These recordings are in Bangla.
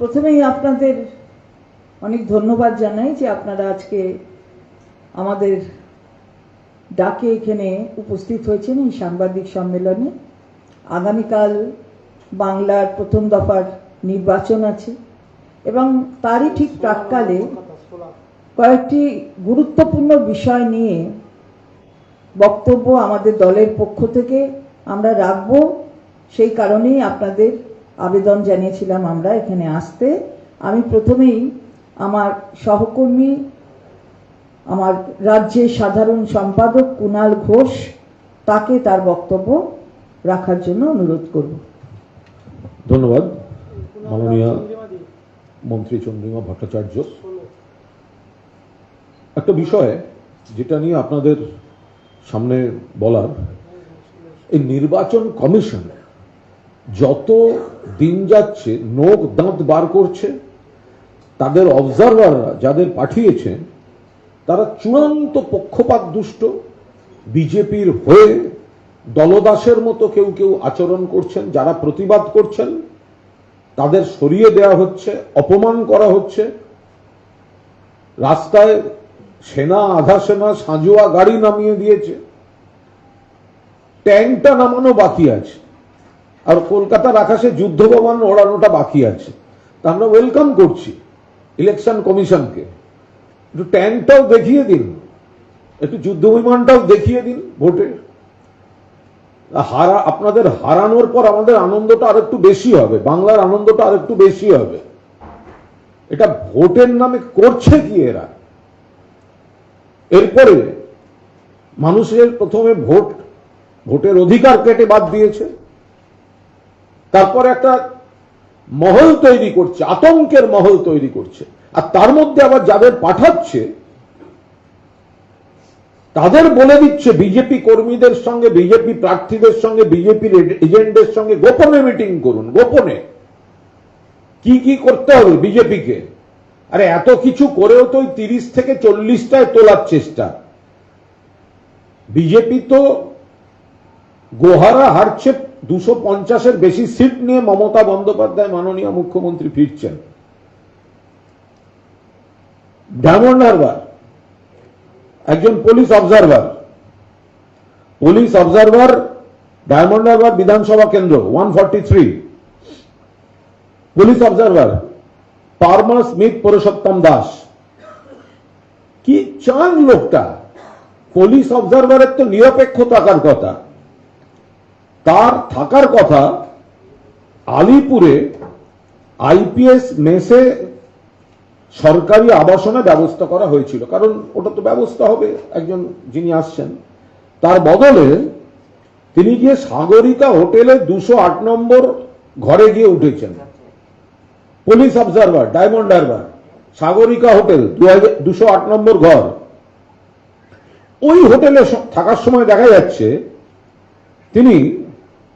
প্রথমেই আপনাদের অনেক ধন্যবাদ জানাই যে আপনারা আজকে আমাদের ডাকে এখানে উপস্থিত হয়েছেন এই সাংবাদিক সম্মেলনে। আগামীকাল বাংলার প্রথম দফার নির্বাচন আছে এবং তারই ঠিক প্রাক্কালে কয়েকটি গুরুত্বপূর্ণ বিষয় নিয়ে বক্তব্য আমাদের দলের পক্ষ থেকে আমরা রাখব। সেই কারণেই আপনাদের আবেদন জানিয়েছিলাম আমরা এখানে আসতে। আমি প্রথমেই আমার সহকর্মী, আমার রাজ্যের সাধারণ সম্পাদক কুণাল ঘোষ, তাকে তার বক্তব্য রাখার জন্য অনুরোধ করব। ধন্যবাদ মাননীয় মন্ত্রী চন্দ্রিমা ভট্টাচার্য। একটা বিষয় যেটা নিয়ে আপনাদের সামনে বলার, এই নির্বাচন কমিশন যত দিন যাচ্ছে নোক দাঁত বার করছে, তাদের অবজারভাররা যাদের পাঠিয়েছেন তারা চূড়ান্ত পক্ষপাত দুষ্ট, বিজেপির হয়ে দলদাসের মতো কেউ কেউ আচরণ করছেন। যারা প্রতিবাদ করছেন তাদের সরিয়ে দেওয়া হচ্ছে, অপমান করা হচ্ছে। রাস্তায় সেনা, আধা সেনা, সাঁজোয়া গাড়ি নামিয়ে দিয়েছে, ট্যাঙ্কটা নামানো বাকি আছে, আর কলকাতার আকাশে যুদ্ধ বিমান ওড়ানোটা বাকি আছে। তা আমরা ওয়েলকাম করছি ইলেকশন কমিশনকে, একটু ট্যাঙ্কটাও দেখিয়ে দিন, একটু যুদ্ধ বিমানটাও দেখিয়ে দিন। ভোটে আপনাদের হারানোর পর আমাদের আনন্দটা আর একটু বেশি হবে, বাংলার আনন্দটা আর একটু বেশি হবে। এটা ভোটের নামে করছে কি এরা? এরপরে মানুষের প্রথমে ভোটের অধিকার কেটে বাদ দিয়েছে, তারপরে একটা মহল তৈরি করছে, আতঙ্কের মহল তৈরি করছে। আর তার মধ্যে আবার যাদের পাঠাচ্ছে তাদের বলে দিচ্ছে বিজেপি কর্মীদের সঙ্গে, বিজেপি প্রার্থীদের সঙ্গে, বিজেপির এজেন্টদের সঙ্গে গোপনে মিটিং করুন। গোপনে কি কি করতে হবে বিজেপিকে? আরে এত কিছু করেও তো 30 থেকে 40টায় তোলার চেষ্টা। বিজেপি তো গোহারা হারছে, 250-এর বেশি সিট নিয়ে মমতা বন্দ্যোপাধ্যায় মাননীয় মুখ্যমন্ত্রী ফিরছেন। ডায়মন্ড হারবার একজন পুলিশ অবজারভার ডায়মন্ড হারবার বিধানসভা কেন্দ্র 143 police observer পারমা Smith Purushottam Das. কি চান লোকটা? পুলিশ অবজারভারের তো নিরপেক্ষ থাকার কথা, তার থাকার কথা আলিপুরে আইপিএস মেসে সরকারি আবাসনে ব্যবস্থা করা হয়েছিল, কারণ ওটা তো ব্যবস্থা হবে একজন যিনি আসছেন। তার বদলে তিনি গিয়ে সাগরিকা হোটেলে 208 নম্বর ঘরে গিয়ে উঠেছেন। Police observer diamond Harbour, Sagarika hotel 208 নম্বর ঘর। ওই হোটেলে থাকার সময় দেখা যাচ্ছে তিনি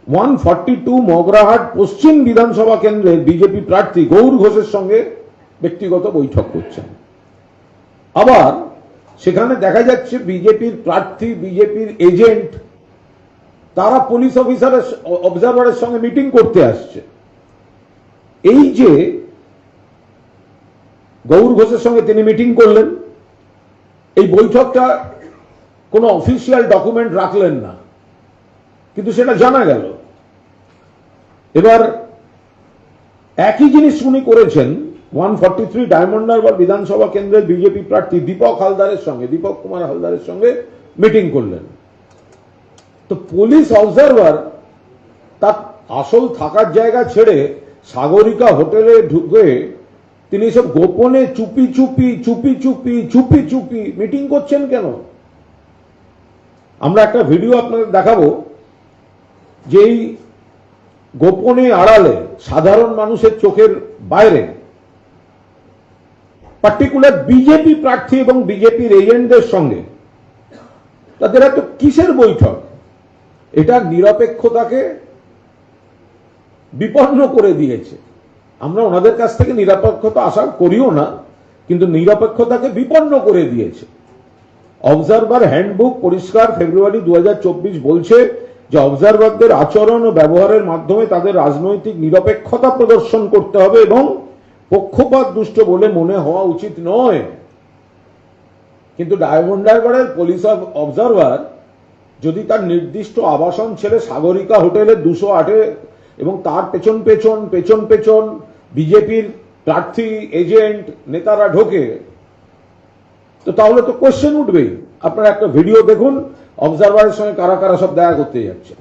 142 মগরাহাট পশ্চিম বিধানসভা কেন্দ্রের বিজেপি প্রার্থী গৌর ঘোষের সঙ্গে ব্যক্তিগত বৈঠক করছেন। আবার সেখানে দেখা যাচ্ছে বিজেপির প্রার্থী, বিজেপির এজেন্ট, তারা পুলিশ অফিসারের অবজারভারের সঙ্গে মিটিং করতে আসছে। এই যে গৌর ঘোষের সঙ্গে তিনি মিটিং করলেন, এই বৈঠকটা কোনো অফিসিয়াল ডকুমেন্ট রাখলেন না, কিন্তু সেটা জানা গেল। এবার একই জিনিস উনি করেছেন 143 ডায়মন্ড হারবার বিধানসভা কেন্দ্রের বিজেপি প্রার্থী দীপক কুমার হালদারের সঙ্গে মিটিং করলেন। তো পুলিশ অবজারভার তার আসল থাকার জায়গা ছেড়ে সাগরিকা হোটেলে ঢুকে তিনি সব গোপনে চুপি চুপি মিটিং করছেন কেন? আমরা একটা ভিডিও আপনাদের দেখাবো, যেই গোপনে আড়ালে সাধারণ মানুষের চোখের বাইরে পার্টিকুলার বিজেপি প্রার্থী এবং বিজেপির এজেন্টদের সঙ্গে তাদের এত কিসের বৈঠক? এটা নিরপেক্ষতাকে বিপন্ন করে দিয়েছে। আমরা ওনাদের কাছ থেকে নিরপেক্ষতা আশা করিও না, কিন্তু নিরপেক্ষতাকে বিপন্ন করে দিয়েছে। অবজারভার হ্যান্ডবুক পরিষ্কার ফেব্রুয়ারি 2024 বলছে যে অবজারভারদের আচরণ ও ব্যবহারের মাধ্যমে তাদের রাজনৈতিক নিরপেক্ষতা প্রদর্শন করতে হবে এবং পক্ষপাত দুষ্ট বলে মনে হওয়া উচিত নয়, কিন্তু ডায়মন্ড হারবারের পুলিশ অবজারভার যদি তার নির্দিষ্ট আবাসন ছেড়ে সাগরিকা হোটেলে 208 এবং তার পেছন পেছন পেছন পেছন বিজেপির প্রার্থী এজেন্ট নেতারা ঢোকে, তো তাহলে তো কোশ্চেন উঠবেই। আপনারা একটা ভিডিও দেখুন, অবজারভারের সঙ্গে কারা কারা সব দেখা করতে যাচ্ছে।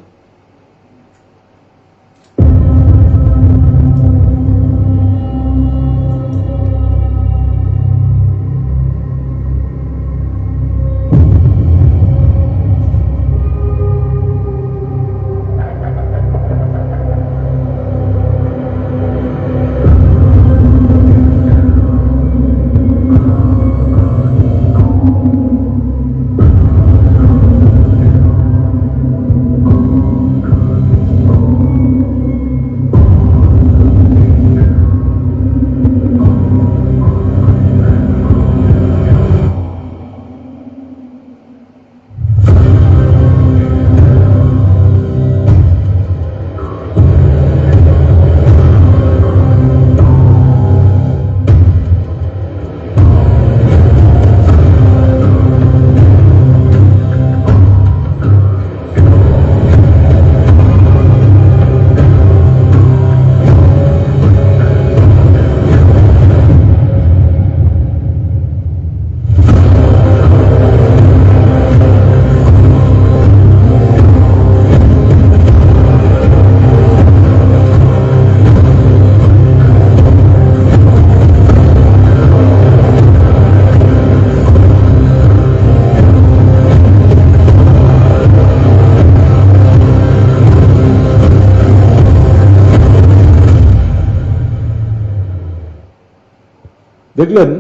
দেখলেন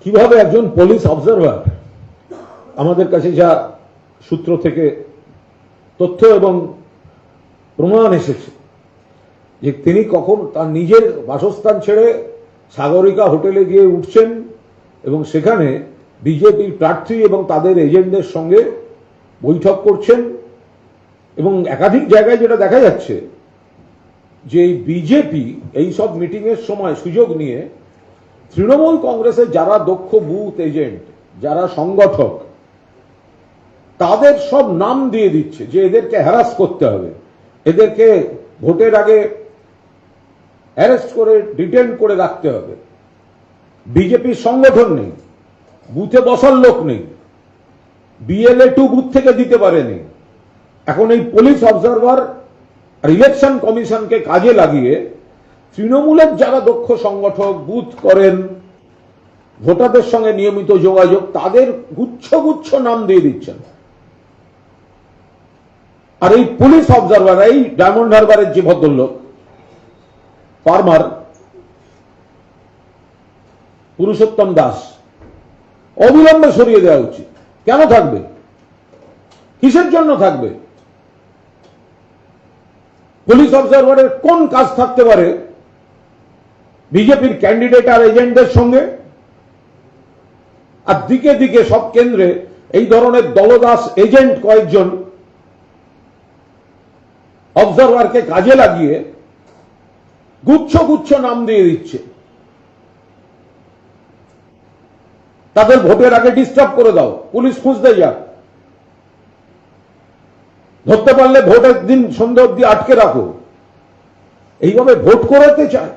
কিভাবে একজন পুলিশ অবজারভার, আমাদের কাছে যা সূত্র থেকে তথ্য এবং প্রমাণ এসেছে, যে তিনি কখন তার নিজের বাসস্থান ছেড়ে সাগরিকা হোটেলে গিয়ে উঠছেন এবং সেখানে বিজেপির প্রার্থী এবং তাদের এজেন্টদের সঙ্গে বৈঠক করছেন। এবং একাধিক জায়গায় যেটা দেখা যাচ্ছে যে বিজেপি এই সব মিটিং এর সময় সুযোগ নিয়ে তৃণমূল কংগ্রেসের যারা দক্ষ বুথ এজেন্ট, যারা সংগঠক, তাদের সব নাম দিয়ে দিচ্ছে যে এদেরকে হ্যারাস করতে হবে, এদেরকে ভোটের আগে অ্যারেস্ট করে ডিটেইন করে রাখতে হবে। বিজেপির সংগঠন নেই, বুথে বসার লোক নেই, বিএলএ 2 বুথ থেকে দিতে পারেনি। এখন এই পুলিশ অবজারভার আর ইলেকশন কমিশনকে কাজে লাগিয়ে তৃণমূলের যারা দক্ষ সংগঠক, বুথ করেন, ভোটারদের সঙ্গে নিয়মিত যোগাযোগ, তাদের গুচ্ছ গুচ্ছ নাম দিয়ে দিচ্ছেন। আর এই পুলিশ অবজারভার, এই ডায়মন্ড হারবারের যে ভদ্রলোক ফার্মার পুরুষোত্তম দাস, অবিলম্বে সরিয়ে দেওয়া উচিত। কেন থাকবে? কিসের জন্য থাকবে? পুলিশ অবজারভারের কোন কাজ থাকতে পারে বিজেপির ক্যান্ডিডেট আর এজেন্টদের সঙ্গে? আর দিকে দিকে সব কেন্দ্রে এই ধরনের দলদাস এজেন্ট কয়েকজন অবজারভারকে কাজে লাগিয়ে গুচ্ছ গুচ্ছ নাম দিয়ে দিচ্ছে। তাদের ভোটের আগে ডিস্টার্ব করে দাও, পুলিশ খুঁজতে যাক, ধরতে পারলে ভোটের দিন সন্ধ্যা অব্দি আটকে রাখো। এইভাবে ভোট করাতে চায়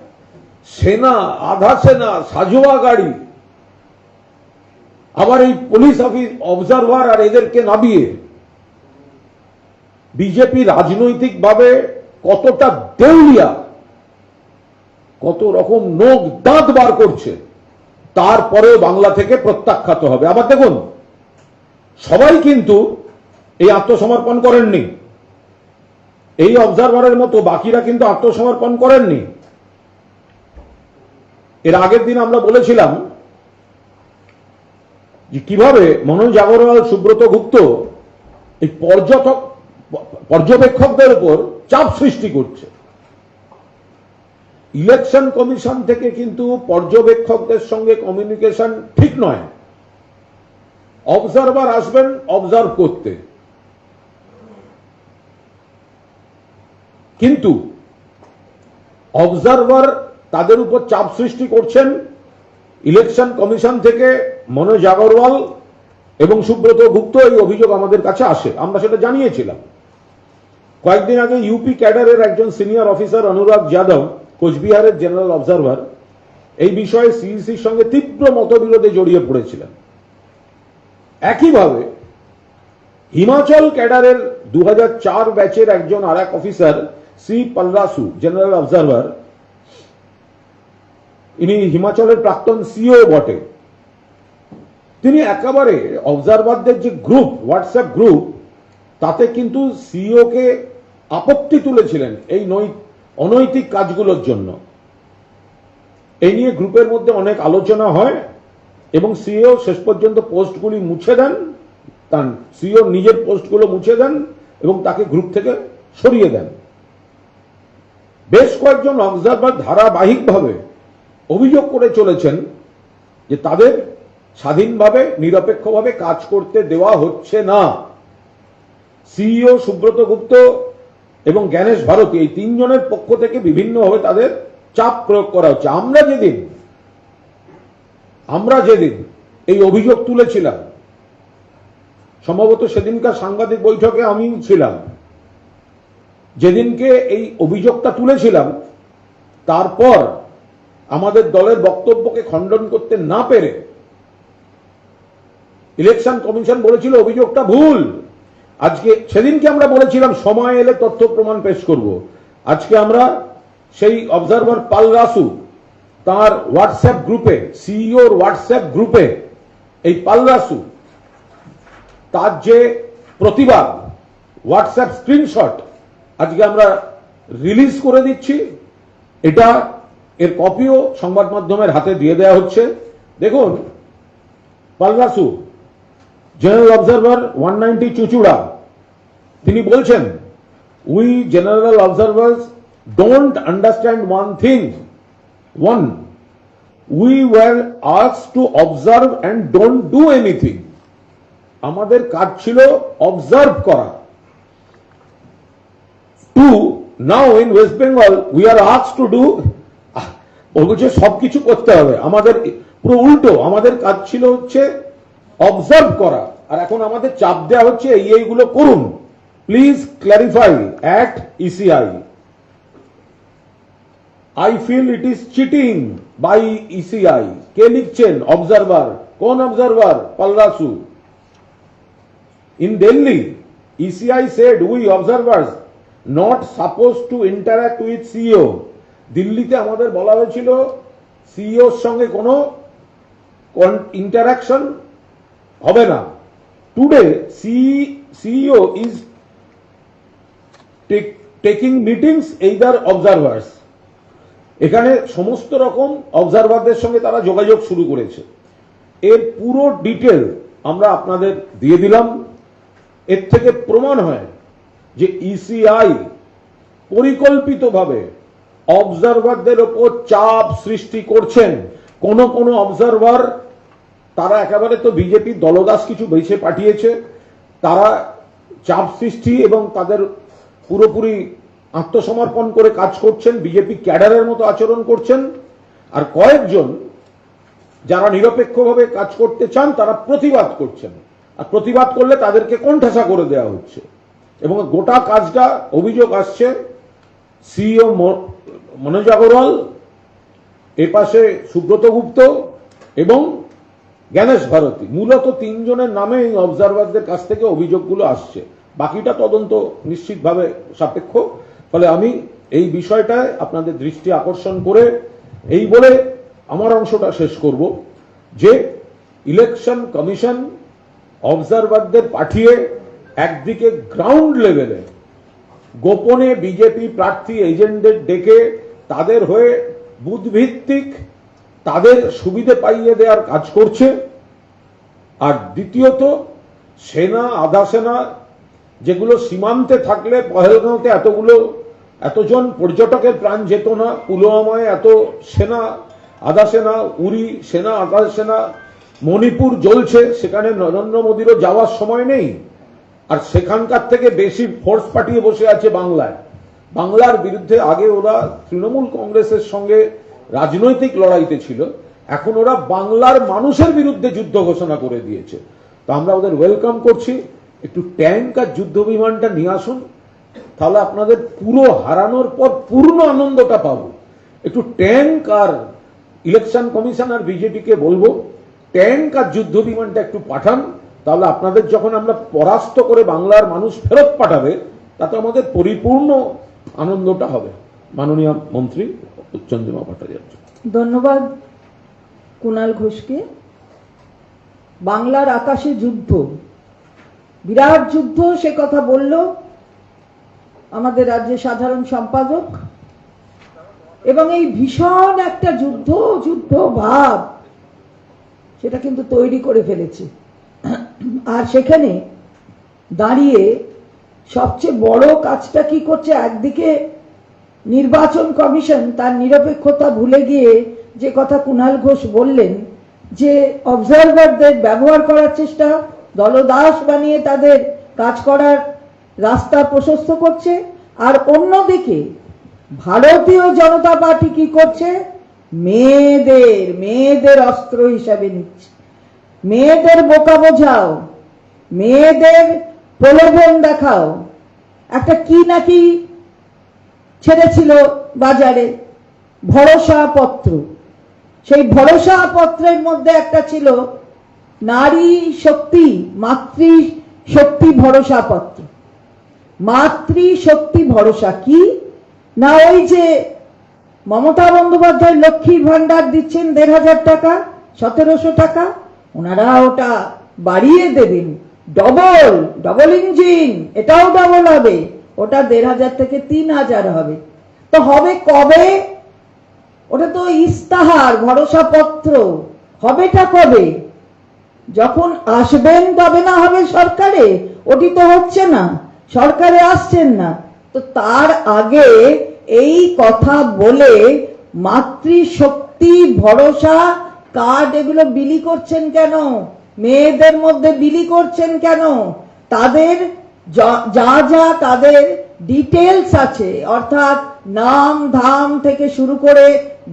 সেনা, আধা সেনা, সাজোয়া গাড়ি, আবার এই পুলিশ অবজারভার আর এদেরকে নামিয়ে বিজেপি রাজনৈতিকভাবে কতটা দেউলিয়া, কত রকম নোক দাঁত বার করছে, তারপরেও বাংলা থেকে প্রত্যাখ্যাত হবে। আবার দেখুন, সবাই কিন্তু এই আত্মসমর্পণ করেননি। এই অবজারভারের মতো বাকিরা কিন্তু আত্মসমর্পণ করেননি। এর আগের দিন আমরা বলেছিলাম যে কিভাবে মনোজ আগরওয়াল, সুব্রত গুপ্ত এই পর্যবেক্ষকদের উপর চাপ সৃষ্টি করছে। ইলেকশন কমিশন থেকে কিন্তু পর্যবেক্ষকদের সঙ্গে কমিউনিকেশন ঠিক নয়। অবজারভার আসবেন অবজার্ভ করতে, কিন্তু অবজারভার তাদের উপর চাপ সৃষ্টি করছেন ইলেকশন কমিশন থেকে মনোজ আগরওয়াল এবং সুব্রত গুপ্ত। এই অভিযোগ আমাদের কাছে আসে, আমরা সেটা জানিয়েছিলাম। কয়েকদিন আগে ইউপি ক্যাডারের একজন সিনিয়র অফিসার অনুরাগ যাদব, কোচবিহারের জেনারেল অবজারভার, এই বিষয়ে সিইসির সঙ্গে তীব্র মতবিরোধে জড়িয়ে পড়েছিলেন। একইভাবে হিমাচল ক্যাডারের 2004 ব্যাচের একজন আর এক অফিসার সি পালরাসু, জেনারেল অবজারভার, ইনি হিমাচলের প্রাক্তন সিও বটে। তিনি একেবারে অবজারভারদের যে গ্রুপ, হোয়াটসঅ্যাপ গ্রুপ, তাতে কিন্তু সিও কে আপত্তি তুলেছিলেন এই অনৈতিক কাজগুলোর জন্য। এই নিয়ে গ্রুপের মধ্যে অনেক আলোচনা হয় এবং সিও শেষ পর্যন্ত পোস্টগুলি মুছে দেন, তার সিও নিজের পোস্টগুলো মুছে দেন এবং তাকে গ্রুপ থেকে সরিয়ে দেন। বেশ কয়েকজন অবজারভার ধারাবাহিকভাবে অভিযোগ করে চলেছেন যে তাদের স্বাধীনভাবে নিরপেক্ষভাবে কাজ করতে দেওয়া হচ্ছে না। সিইও সুব্রত গুপ্ত এবং জ্ঞানেশ ভারতী, এই তিনজনের পক্ষ থেকে বিভিন্নভাবে তাদের চাপ প্রয়োগ করা হচ্ছে। আমরা যেদিন এই অভিযোগ তুলেছিলাম, সম্ভবত সেদিনকার সাংবাদিক বৈঠকে আমি ছিলাম, যেদিনকে এই অভিযোগটা তুলেছিলাম, তারপর আমাদের দলের বক্তব্যকে খণ্ডন করতে না পেরে ইলেকশন কমিশন বলেছিল অভিযোগটা ভুল। আজকে সেদিনকে আমরা বলেছিলাম সময় এলে তথ্য প্রমাণ পেশ করব। আজকে আমরা সেই অবজারভার পালরাসু, তার হোয়াটসঅ্যাপ গ্রুপে, সিইওর হোয়াটসঅ্যাপ গ্রুপে এই পালরাসু তার যে প্রতিবাদ হোয়াটসঅ্যাপ স্ক্রিনশট আজকে আমরা রিলিজ করে দিচ্ছি। এটা এর কপিও সংবাদ মাধ্যমের হাতে দিয়ে দেওয়া হচ্ছে। দেখুন, পালরাসু, জেনারেল অবজারভার 190 চুচুড়া, তিনি বলছেন, we general observers don't understand one thing. One, we were asked to observe and don't do anything. আমাদের কাজ ছিল অবজার্ভ করা। Two, now in West Bengal we are asked to do, বলছে সবকিছু করতে হবে। আমাদের পুরো উল্টো, আমাদের কাজ ছিল হচ্ছে অবজার্ভ করা, আর এখন আমাদের চাপ দেওয়া হচ্ছে এইগুলো করুন। Please clarify at ECI. I feel it is cheating by ECI. কে লিখছেন? অবজারভার। কোন observer? পালরাসু। In Delhi, ECI said we observers not supposed to interact with CEO. দিল্লিতে আমাদের বলা হয়েছিল সিইওর সঙ্গে কোনো ইন্টারাকশন হবে না। Today CEO is taking meetings either observers. এখানে সমস্ত রকম অবজারভারদের সঙ্গে তারা যোগাযোগ শুরু করেছে। এর পুরো ডিটেল আমরা আপনাদের দিয়ে দিলাম। এর থেকে প্রমাণ হয় যে ইসিআই পরিকল্পিতভাবে অবজারভারদের ওপর চাপ সৃষ্টি করছেন। কোন অবজারভার তারা একেবারে তো বিজেপি দলদাস কিছু বেছে পাঠিয়েছে, তারা চাপ সৃষ্টি এবং তাদের পুরোপুরি আত্মসমর্পণ করে কাজ করছেন, বিজেপি ক্যাডারের মতো আচরণ করছেন। আর কয়েকজন যারা নিরপেক্ষভাবে কাজ করতে চান তারা প্রতিবাদ করছেন, আর প্রতিবাদ করলে তাদেরকে কোণঠাসা করে দেওয়া হচ্ছে। এবং গোটা কাজটা অভিযোগ আসছে সিইও মনোজ আগরওয়াল, এপাশে সুব্রত গুপ্ত এবং জ্ঞানেশ ভারতী, মূলত তিনজনের নামে এই অবজারভারদের কাছ থেকে অভিযোগগুলো আসছে। বাকিটা তদন্ত নিশ্চিতভাবে সাপেক্ষ। ফলে আমি এই বিষয়টায় আপনাদের দৃষ্টি আকর্ষণ করে এই বলে আমার অংশটা শেষ করব যে ইলেকশন কমিশন অবজারভারদের পাঠিয়ে একদিকে গ্রাউন্ড লেভেলে গোপনে বিজেপি প্রার্থী এজেন্টদের ডেকে তাদের হয়ে বুথভিত্তিক তাদের সুবিধে পাইয়ে দেওয়ার কাজ করছে, আর দ্বিতীয়ত সেনা, আধা সেনা, যেগুলো সীমান্তে থাকলে পহেলগাঁওতে এতজন পর্যটকের প্রাণ যেত না, পুলওয়ামায় এত সেনা, আধা সেনা, উরি সেনা, আধা সেনা, মণিপুর জ্বলছে, সেখানে নরেন্দ্র মোদীরও যাওয়ার সময় নেই। আর সেখানকার থেকে বেশি ফোর্স পাঠিয়ে বসে আছে বাংলায়। বাংলার বিরুদ্ধে আগে ওরা তৃণমূল কংগ্রেসের সঙ্গে রাজনৈতিক লড়াইতে ছিল, এখন ওরা বাংলার মানুষের বিরুদ্ধে যুদ্ধ ঘোষণা করে দিয়েছে। তো আমরা ওদের ওয়েলকাম করছি। একটু ট্যাঙ্ক আর যুদ্ধ বিমানটা নিয়ে আসুন, তাহলে আপনাদের পুরো হারানোর পর পূর্ণ আনন্দটা পাবো। একটু ট্যাঙ্ক আর ইলেকশন কমিশন আর বিজেপিকে বলবো ট্যাঙ্ক আর যুদ্ধ বিমানটা একটু পাঠান, তাহলে আপনাদের যখন আমরা পরাস্ত করে বাংলার মানুষ ফেরত পাঠাবে, তাতে আমাদের পরিপূর্ণ আনন্দটা হবে। মাননীয় মন্ত্রী চন্দ্রিমা ভট্টাচার্য। ধন্যবাদ কুণাল ঘোষকে। বাংলার আকাশে যুদ্ধ, বিরাট যুদ্ধ, সে কথা বলল আমাদের রাজ্যের সাধারণ সম্পাদক। এবং এই ভীষণ একটা যুদ্ধ ভাব সেটা কিন্তু তৈরি করে ফেলেছে। আর সেখানে দাঁড়িয়ে সবচেয়ে বড় কাজটা কি করছে, একদিকে নির্বাচন কমিশন তার নিরপেক্ষতা ভুলে গিয়ে যে কথা কুণাল ঘোষ বললেন, যে অবজারভারদের ব্যবহার করার চেষ্টা, দলদাস বানিয়ে তাদের কাজ করার রাস্তা প্রশস্ত করছে। আর অন্যদিকে ভারতীয় জনতা পার্টি কি করছে, মেয়েদের অস্ত্র হিসাবে নিচ্ছে। মেয়েদের বোকা বোঝাও, মেয়েদের প্রলোভন দেখাও। একটা কি নাকি ছেড়েছিল বাজারে ভরসা পত্র, সেই ভরসা পত্রের মধ্যে একটা ছিল নারী শক্তি, মাতৃ শক্তি ভরসা পত্র। মাতৃ শক্তি ভরসা কি না, ওই যে মমতা বন্দ্যোপাধ্যায় লক্ষ্মীর ভান্ডার দিচ্ছেন ১,৫০০ টাকা, ১৭০০ টাকা, ওনারা ওটা বাড়িয়ে দেবেন, ডবল ইঞ্জিন, এটাও ডবল হবে, ওটা ১,৫০০ থেকে ৩,০০০ হবে। তো হবে কবে? ওটা তো ইস্তাহার, ভরসা পত্র, হবেটা কবে? যখন আসবেন তবে না হবে সরকারে। ওটি তো হচ্ছে না, সরকারে আসছেন না। তো তার আগে এই কথা বলে মাতৃশক্তি ভরসা কার্ড এগুলো বিলি করছেন কেন? মেয়েদের মধ্যে বিলি করছেন কেন? তাদের যা তাদের ডিটেলস আছে, অর্থাৎ নাম ধাম থেকে শুরু করে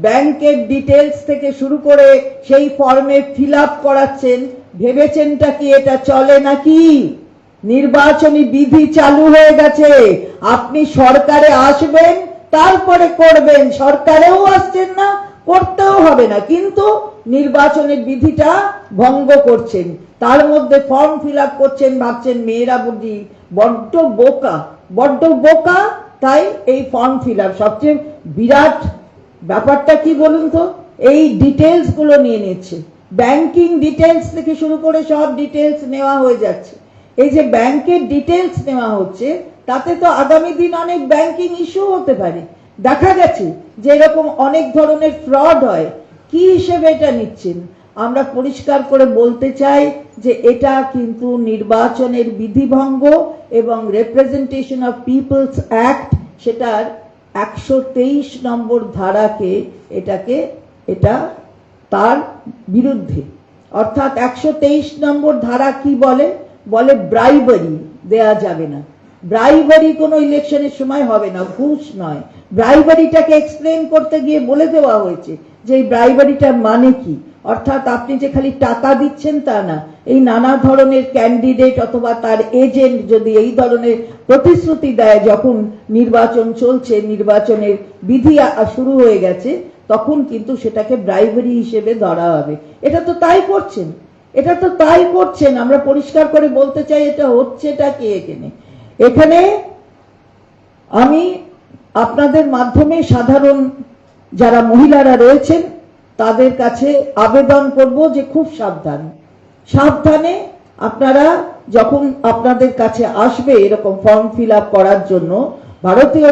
ব্যাংকের ডিটেলস থেকে শুরু করে সেই ফর্মে ফিল আপ করাচ্ছেন। ভেবেছেনটা কি এটা চলে নাকি? নির্বাচনী বিধি চালু হয়ে গেছে, আপনি সরকারে আসবেন তারপরে করবেন। সরকারেও আসছেন না, করতেও হবে না, কিন্তু নির্বাচনের বিধিটা ভঙ্গ করছেন। তার মধ্যে ফর্ম ফিল আপ করছেন, ভাবছেন মেয়েরা বুঝি বড্ড বোকা, তাই এই ফর্ম ফিল আপ। সবচেয়ে বিরাট ব্যাপারটা কি বলুন তো, এই ডিটেলস গুলো নিয়ে নিচ্ছে। ব্যাংকিং ডিটেলস থেকে শুরু করে সব ডিটেলস নেওয়া হয়ে যাচ্ছে। এই যে ব্যাংকের ডিটেলস নেওয়া হচ্ছে, তাতে তো আগামী দিন অনেক ব্যাংকিং ইস্যু হতে পারে। দেখা গেছে যে এরকম অনেক ধরনের ফ্রড হয়। কি হিসেবে এটা নিচ্ছেন? আমরা পরিষ্কার করে বলতে চাই যে এটা কিন্তু নির্বাচনের বিধিভঙ্গ এবং রিপ্রেজেন্টেশন অফ পিপলস অ্যাক্ট, সেটার ১২৩ নম্বর ধারাকে এটা তার বিরুদ্ধে। অর্থাৎ ১২৩ নম্বর ধারা কি বলে? ব্রাইবারি দেয়া যাবে না। ব্রাইবারি কোনো ইলেকশনের সময় হবে না, ঘুষ নয়। ব্রাইবারিটাকে এক্সপ্লেন করতে গিয়ে বলে দেওয়া হয়েছে যে এই ব্রাইবারিটার মানে কি। অর্থাৎ আপনি যে খালি টাকা দিচ্ছেন তা না, এই নানা ধরনের ক্যান্ডিডেট অথবা তার এজেন্ট যদি এই ধরনের প্রতিশ্রুতি দেয়, যখন নির্বাচন চলছে, নির্বাচনের বিধি শুরু হয়ে গেছে, তখন কিন্তু সেটাকে ব্রাইবারি হিসেবে ধরা হবে। এটা তো তাই করছেন। আমরা পরিষ্কার করে বলতে চাই এটা হচ্ছেটা কি এখানে। আমি আপনাদের মাধ্যমে সাধারণ যারা মহিলারা রয়েছেন তাদের কাছে আবেদন করব যে খুব সাবধানে আপনারা যখন আপনাদের কাছে আসবে এরকম ফর্ম ফিল আপ করার জন্য ভারতীয়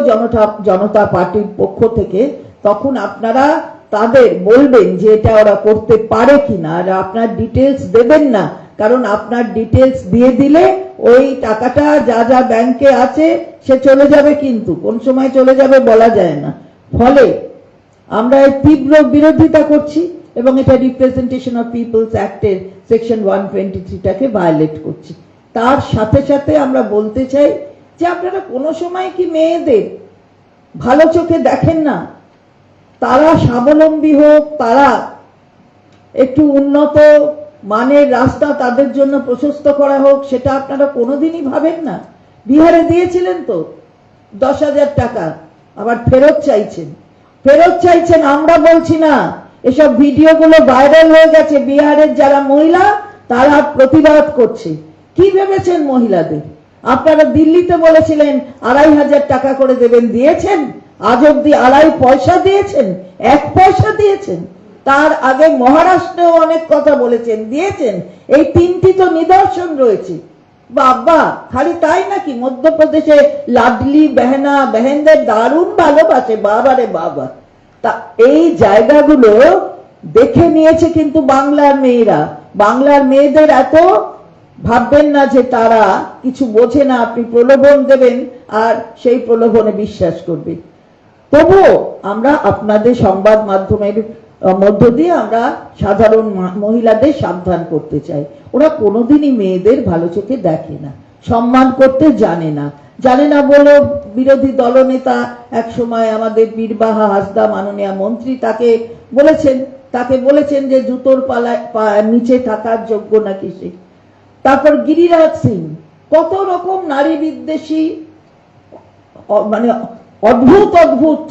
জনতা পার্টির পক্ষ থেকে, তখন আপনারা তাদের বলবেন যে এটা ওরা করতে পারে কিনা। আর আপনার ডিটেলস দেবেন না, কারণ আপনার ডিটেলস দিয়ে দিলে ওই টাকাটা যা ব্যাংকে আছে সে চলে যাবে, কিন্তু কোন সময় চলে যাবে বলা যায় না। ফলে আমরা এর তীব্র বিরোধিতা করছি এবং এটা রিপ্রেজেন্টেশন অফ পিপলস অ্যাক্টের সেকশন 123টাকে ভায়োলেট করছি। তার সাথে সাথে আমরা বলতে চাই যে আপনারা কোনো সময় কি মেয়েদের ভালো চোখে দেখেন না? তারা স্বাবলম্বী হোক, তারা একটু উন্নত মানের রাস্তা তাদের জন্য প্রশস্ত করা হোক, সেটা আপনারা কোনোদিনই ভাবেন না। বিহারে দিয়েছিলেন তো 10,000 টাকা, আবার ফেরত চাইছেন। আমরা বলছি না, এসব ভিডিওগুলো ভাইরাল হয়ে গেছে, বিহারের যারা মহিলা তারা প্রতিবাদ করছে। কি ভেবেছেন মহিলাদের? আপনারা দিল্লিতে বলেছিলেন 2,500 টাকা করে দেবেন, দিয়েছেন? আজ অব্দি 2.5 পয়সা দিয়েছেন? 1 পয়সা দিয়েছেন? তার আগে মহারাষ্ট্রেও অনেক কথা বলেছেন, দিয়েছেন? এই 3টি তো নিদর্শন রয়েছে। বাবা, খালি তাই নাকি? মধ্যপ্রদেশে লাডলি বেহেনদের দারুণ ভালোবাসে, বাবারে বাবা। তা এই জায়গাগুলো দেখে নিয়েছে কিন্তু বাংলার মেয়েরা। বাংলার মেয়েদের এত ভাববেন না যে তারা কিছু বোঝে না, আপনি প্রলোভন দেবেন আর সেই প্রলোভনে বিশ্বাস করবে। তবুও আমরা আপনাদের সংবাদ মাধ্যমের মধ্য দিয়ে আমরা সাধারণ মহিলাদের সাবধান করতে চাই। ওরা কোনোদিনই মেয়েদের ভালো চোখে দেখে না, সম্মান করতে জানে না বলে বিরোধী দলনেতা এক সময় আমাদের বীরবাহা হাসদা মাননীয় মন্ত্রী তাকে বলেছেন যে জুতোর নিচে থাকার যোগ্য নাকি সে। তারপর গিরিরাজ সিং, কত রকম নারী বিদ্বেষী মানে অদ্ভুত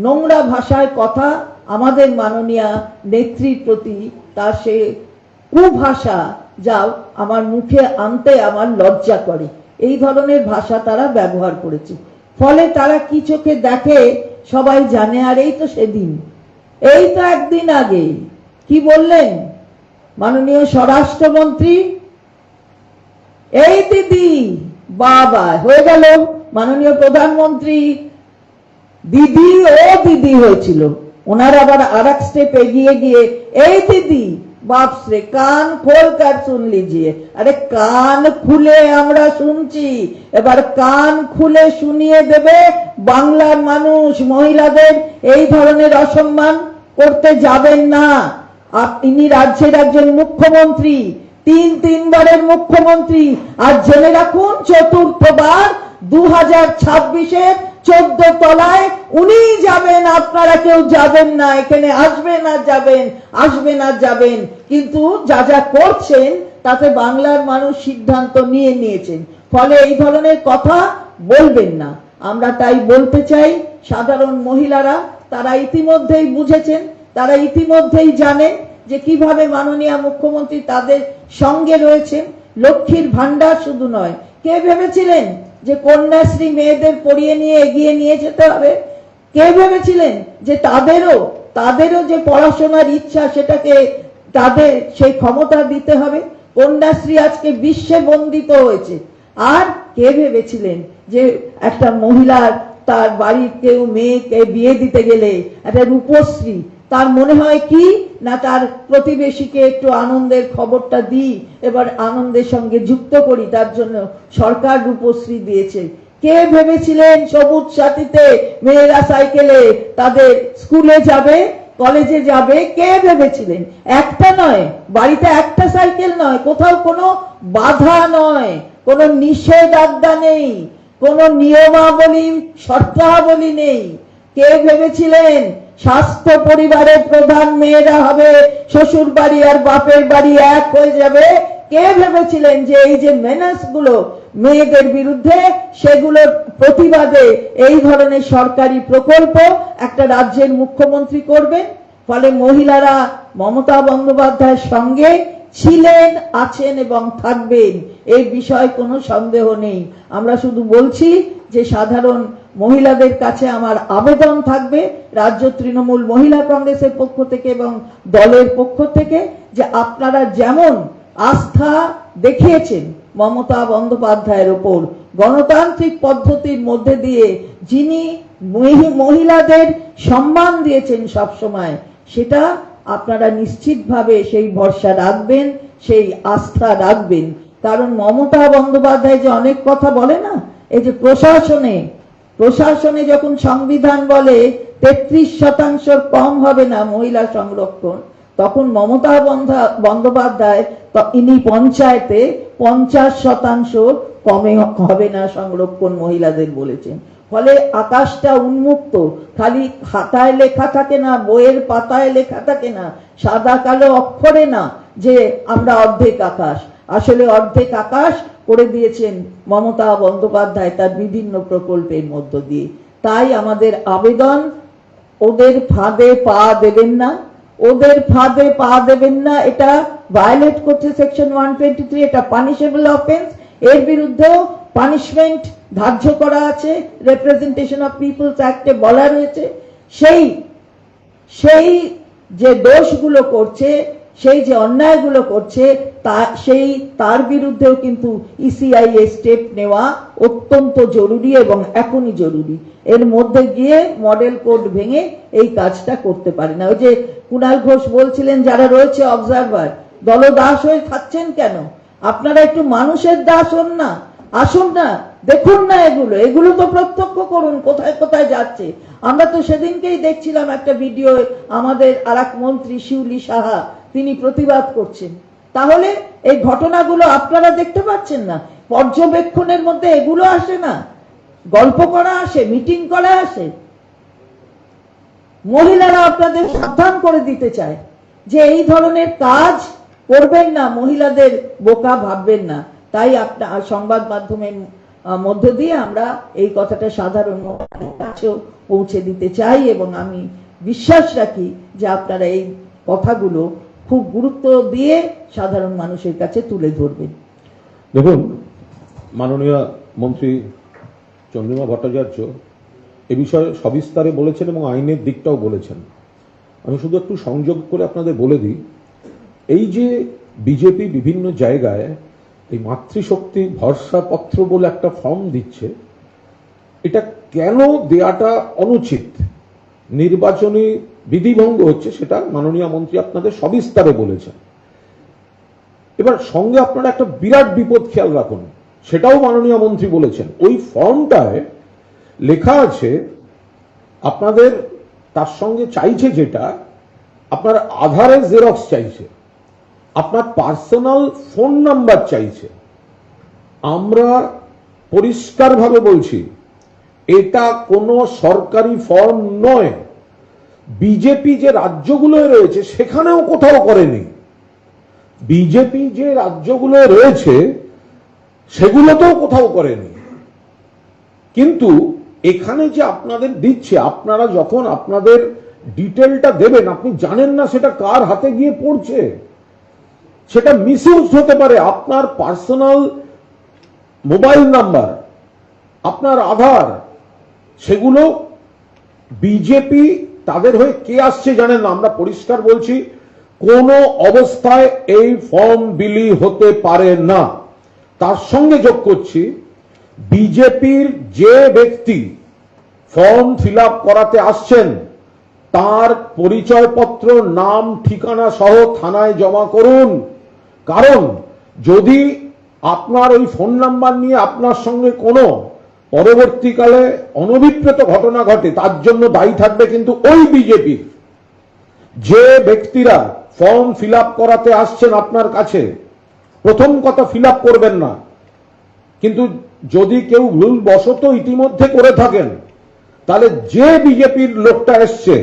নোংরা ভাষায় কথা আমাদের মাননীয়া নেত্রীর প্রতি, তার সে কুভাষা যা আমার মুখে আনতে আমার লজ্জা করে, এই ধরনের ভাষা তারা ব্যবহার করেছে। ফলে তারা কি চোখে দেখে সবাই জানে। আর এই তো সেদিন, এই তো একদিন আগে কি বললেন মাননীয় স্বরাষ্ট্রমন্ত্রী? এই দিদি, বাবা হয়ে গেল মাননীয় প্রধানমন্ত্রী, দিদি হয়েছিল। ওনার আবার আর এক স্টেপ এগিয়ে গিয়ে এই দিদি, বাপরে, কান খোল কার শুন লিজিয়ে। আরে কান খুলে আমরা শুনছি, এবার কান খুলে শুনিয়ে দেবে বাংলার মানুষ। মহিলাদের এই ধরনের অসম্মান করতে যাবেন না। ইনি রাজ্যের একজন মুখ্যমন্ত্রী, তিনবারের মুখ্যমন্ত্রী। আর জেনে রাখুন, চতুর্থবার 2026-এর 14 তলায় উনি যাবেন, আপনারা কেউ যাবেন না। এখানে আসবেন আর যাবেন, কিন্তু যা করছেন তাতে বাংলার মানুষ সিদ্ধান্ত নিয়েছেন। ফলে এই ধরনের কথা বলবেন না। আমরা তাই বলতে চাই, সাধারণ মহিলারা তারা ইতিমধ্যেই বুঝেছেন, তারা ইতিমধ্যেই জানেন যে কিভাবে মাননীয় মুখ্যমন্ত্রী তাদের সঙ্গে রয়েছেন। লক্ষ্মীর ভান্ডার শুধু নয়, কে ভেবেছিলেন যে কন্যাশ্রী মেয়েদের পড়িয়ে নিয়ে এগিয়ে নিয়ে যেতে হবে? কে ভেবেছিলেন যে তাদেরও যে পড়াশোনার ইচ্ছা, সেটাকে তাদের সেই ক্ষমতা দিতে হবে? কন্যাশ্রী আজকে বিশ্বে বন্দিত হয়েছে। আর কে ভেবেছিলেন যে একটা মহিলার তার বাড়ির কেউ মেয়েকে বিয়ে দিতে গেলে একটা রূপশ্রী, তার মনে হয় কি না তার প্রতিবেশীকে একটু আনন্দের খবরটা দিই, এবার আনন্দের সঙ্গে যুক্ত করি, তার জন্য সরকার রূপশ্রী দিয়েছে। কে ভেবেছিলেন সবুজ সাথীতে মেয়েরা সাইকেলে তাদের স্কুলে যাবে, কলেজে যাবে? কে ভেবেছিলেন? একটা নয়, বাড়িতে একটা সাইকেল নয়, কোথাও কোনো বাধা নয়, কোনো নিষেধাজ্ঞা নেই, কোনো নিয়মাবলী শর্তাবলী নেই। কে ভেবেছিলেন স্বাস্থ্য পরিবারের প্রধান মেয়েরা হবে, শ্বশুর বাড়ি আর বাপের বাড়ি এক হয়ে যাবে? কে ভেবেছিলেন যে এই যে মেনাস গুলো মেয়েদের বিরুদ্ধে, সেগুলোর প্রতিবাদে এই ধরনের সরকারি প্রকল্প একটা রাজ্যের মুখ্যমন্ত্রী করবেন? ফলে মহিলারা মমতা বন্দ্যোপাধ্যায়ের সঙ্গে ছিলেন, আছেন এবং থাকবেন, এই বিষয়ে কোনো সন্দেহ নেই। আমরা শুধু বলছি যে সাধারণ মহিলাদের কাছে আমার আবেদন থাকবে রাজ্য তৃণমূল মহিলা কংগ্রেসের পক্ষ থেকে এবং দলের পক্ষ থেকে, যে আপনারা যেমন আস্থা দেখিয়েছেন মমতা বন্দ্যোপাধ্যায়ের ওপর, গণতান্ত্রিক পদ্ধতির মধ্যে দিয়ে যিনি মহিলাদের সম্মান দিয়েছেন সবসময়, সেটা আপনারা নিশ্চিতভাবে সেই ভরসা রাখবেন, সেই আস্থা রাখবেন। কারণ মমতা বন্দ্যোপাধ্যায় যে অনেক কথা বলে না, এই যে প্রশাসনে যখন সংবিধান বলে 33% কম হবে না মহিলা সংরক্ষণ, তখন মমতা বন্দ্যোপাধ্যায় ইনি পঞ্চায়েতে 50% কমে হবে না সংরক্ষণ মহিলাদের বলেছেন। ফলে আকাশটা উন্মুক্ত, খালি খাতায় লেখা থাকে না, বইয়ের পাতায় লেখা থাকে না, সাদা কালো অক্ষরে না যে আমরা অর্ধেক আকাশ। আসলে অর্ধেক আকাশ করে দিয়েছেন মমতা বন্দ্যোপাধ্যায় তার বিভিন্ন প্রকল্পের মধ্য দিয়ে। তাই আমাদের আবেদন, ওদের ফাঁদে পা দেবেন না, ওদের ফাঁদে পা দেবেন না। এটা ভায়োলেট করছে সেকশন 123, এটা পানিশেবল অফেন্স। এর বিরুদ্ধেও পানিশমেন্ট ধার্য করা আছে, রিপ্রেজেন্টেশন অফ পিপলস অ্যাক্টে বলা রয়েছে। সেই যে দোষগুলো করছে, সেই যে অন্যায়গুলো করছে, তার বিরুদ্ধেও কিন্তু ইসিআই এর স্টেপ নেওয়া অত্যন্ত জরুরি এবং এখনই জরুরি। এর মধ্যে গিয়ে মডেল কোড ভেঙে এই কাজটা করতে পারে না। ওই যে কুণাল ঘোষ বলছিলেন যারা রয়েছে অবজারভার, দলদাস হয়ে থাকছেন কেন? আপনারা একটু মানুষের দাস হন না, আসুন না, দেখুন না, এগুলো তো প্রত্যক্ষ করুন কোথায় কোথায় যাচ্ছে। আমরা তো সেদিনকেই দেখছিলাম একটা ভিডিও, আমাদের আরেক মন্ত্রী শিউলি সাহা তিনি প্রতিবাদ করছেন। তাহলে এই ঘটনাগুলো আপনারা দেখতে পাচ্ছেন না? পর্যবেক্ষণের মধ্যে এগুলো আসে না? গল্প করা আসে, মিটিং করা আসে? মহিলারা আপনাদের সাবধান করে দিতে চায় যে এই ধরনের কাজ করবেন না, মহিলাদের বোকা ভাববেন না। তাই আপনার সংবাদ মাধ্যমের মধ্য দিয়ে আমরা এই কথাটা সাধারণ মানুষের কাছেও পৌঁছে দিতে চাই এবং আমি বিশ্বাস রাখি যে আপনারা এই কথাগুলো খুব গুরুত্ব দিয়ে সাধারণ মানুষের কাছে তুলে ধরবেন। দেখুন, মাননীয় মন্ত্রী চন্দ্রিমা ভট্টাচার্য এ বিষয়ে সবিস্তারে বলেছেন এবং আইনের দিকটাও বলেছেন। আমি শুধু একটু সংযোগ করে আপনাদের বলে দিই, এই যে বিজেপি বিভিন্ন জায়গায় এই মাতৃশক্তি ভরসাপত্র বলে একটা ফর্ম দিচ্ছে, এটা কেন দেয়াটা অনুচিত, নির্বাচনী বিধিভঙ্গ হচ্ছে, সেটা মাননীয় মন্ত্রী আপনাদের সবিস্তারে বলেছেন। এবার সঙ্গে আপনারা একটা বিরাট বিপদ খেয়াল রাখুন, সেটাও মাননীয় মন্ত্রী বলেছেন। ওই ফর্মটায় লেখা আছে আপনাদের, তার সঙ্গে চাইছে যেটা, আপনার আধারের জেরক্স চাইছে, আপনার পার্সোনাল ফোন নাম্বার চাইছে। আমরা পরিষ্কারভাবে বলছি, এটা কোনো সরকারি ফর্ম নয়। বিজেপি যে রাজ্যগুলো রয়েছে সেখানেও কোথাও করেনি। বিজেপি যে রাজ্যগুলো রয়েছে সেগুলোতেও কোথাও করেনি। কিন্তু এখানে যে আপনাদের দিচ্ছে, আপনারা যখন আপনাদের ডিটেলটা দেবেন, আপনি জানেন না সেটা কার হাতে গিয়ে পড়ছে, সেটা মিসইউজ হতে পারে। আপনার পার্সোনাল মোবাইল নাম্বার, আপনার আধার, সেগুলো বিজেপি তাদের হয়ে কে আসছে জানেন না। আমরা পরিষ্কার বলছি, কোন অবস্থায় এই ফর্ম বিলি হতে পারে না। তার সঙ্গে যোগ করছি, বিজেপির যে ব্যক্তি ফর্ম ফিল আপ করাতে আসছেন তার পরিচয়পত্র, নাম, ঠিকানা সহ থানায় জমা করুন। কারণ যদি আপনার ওই ফোন নাম্বার নিয়ে আপনার সঙ্গে কোনো পরবর্তীকালে অনভিপ্রেত ঘটনা ঘটে, তার জন্য দায়ী থাকবে কিন্তু ওই বিজেপি। যে ব্যক্তিরা ফর্ম ফিল আপ করাতে আসছেন আপনার কাছে, প্রথম কথা ফিল আপ করবেন না। কিন্তু যদি কেউ ভুলবশত ইতিমধ্যে করে থাকেন, তাহলে যে বিজেপির লোকটা এসছে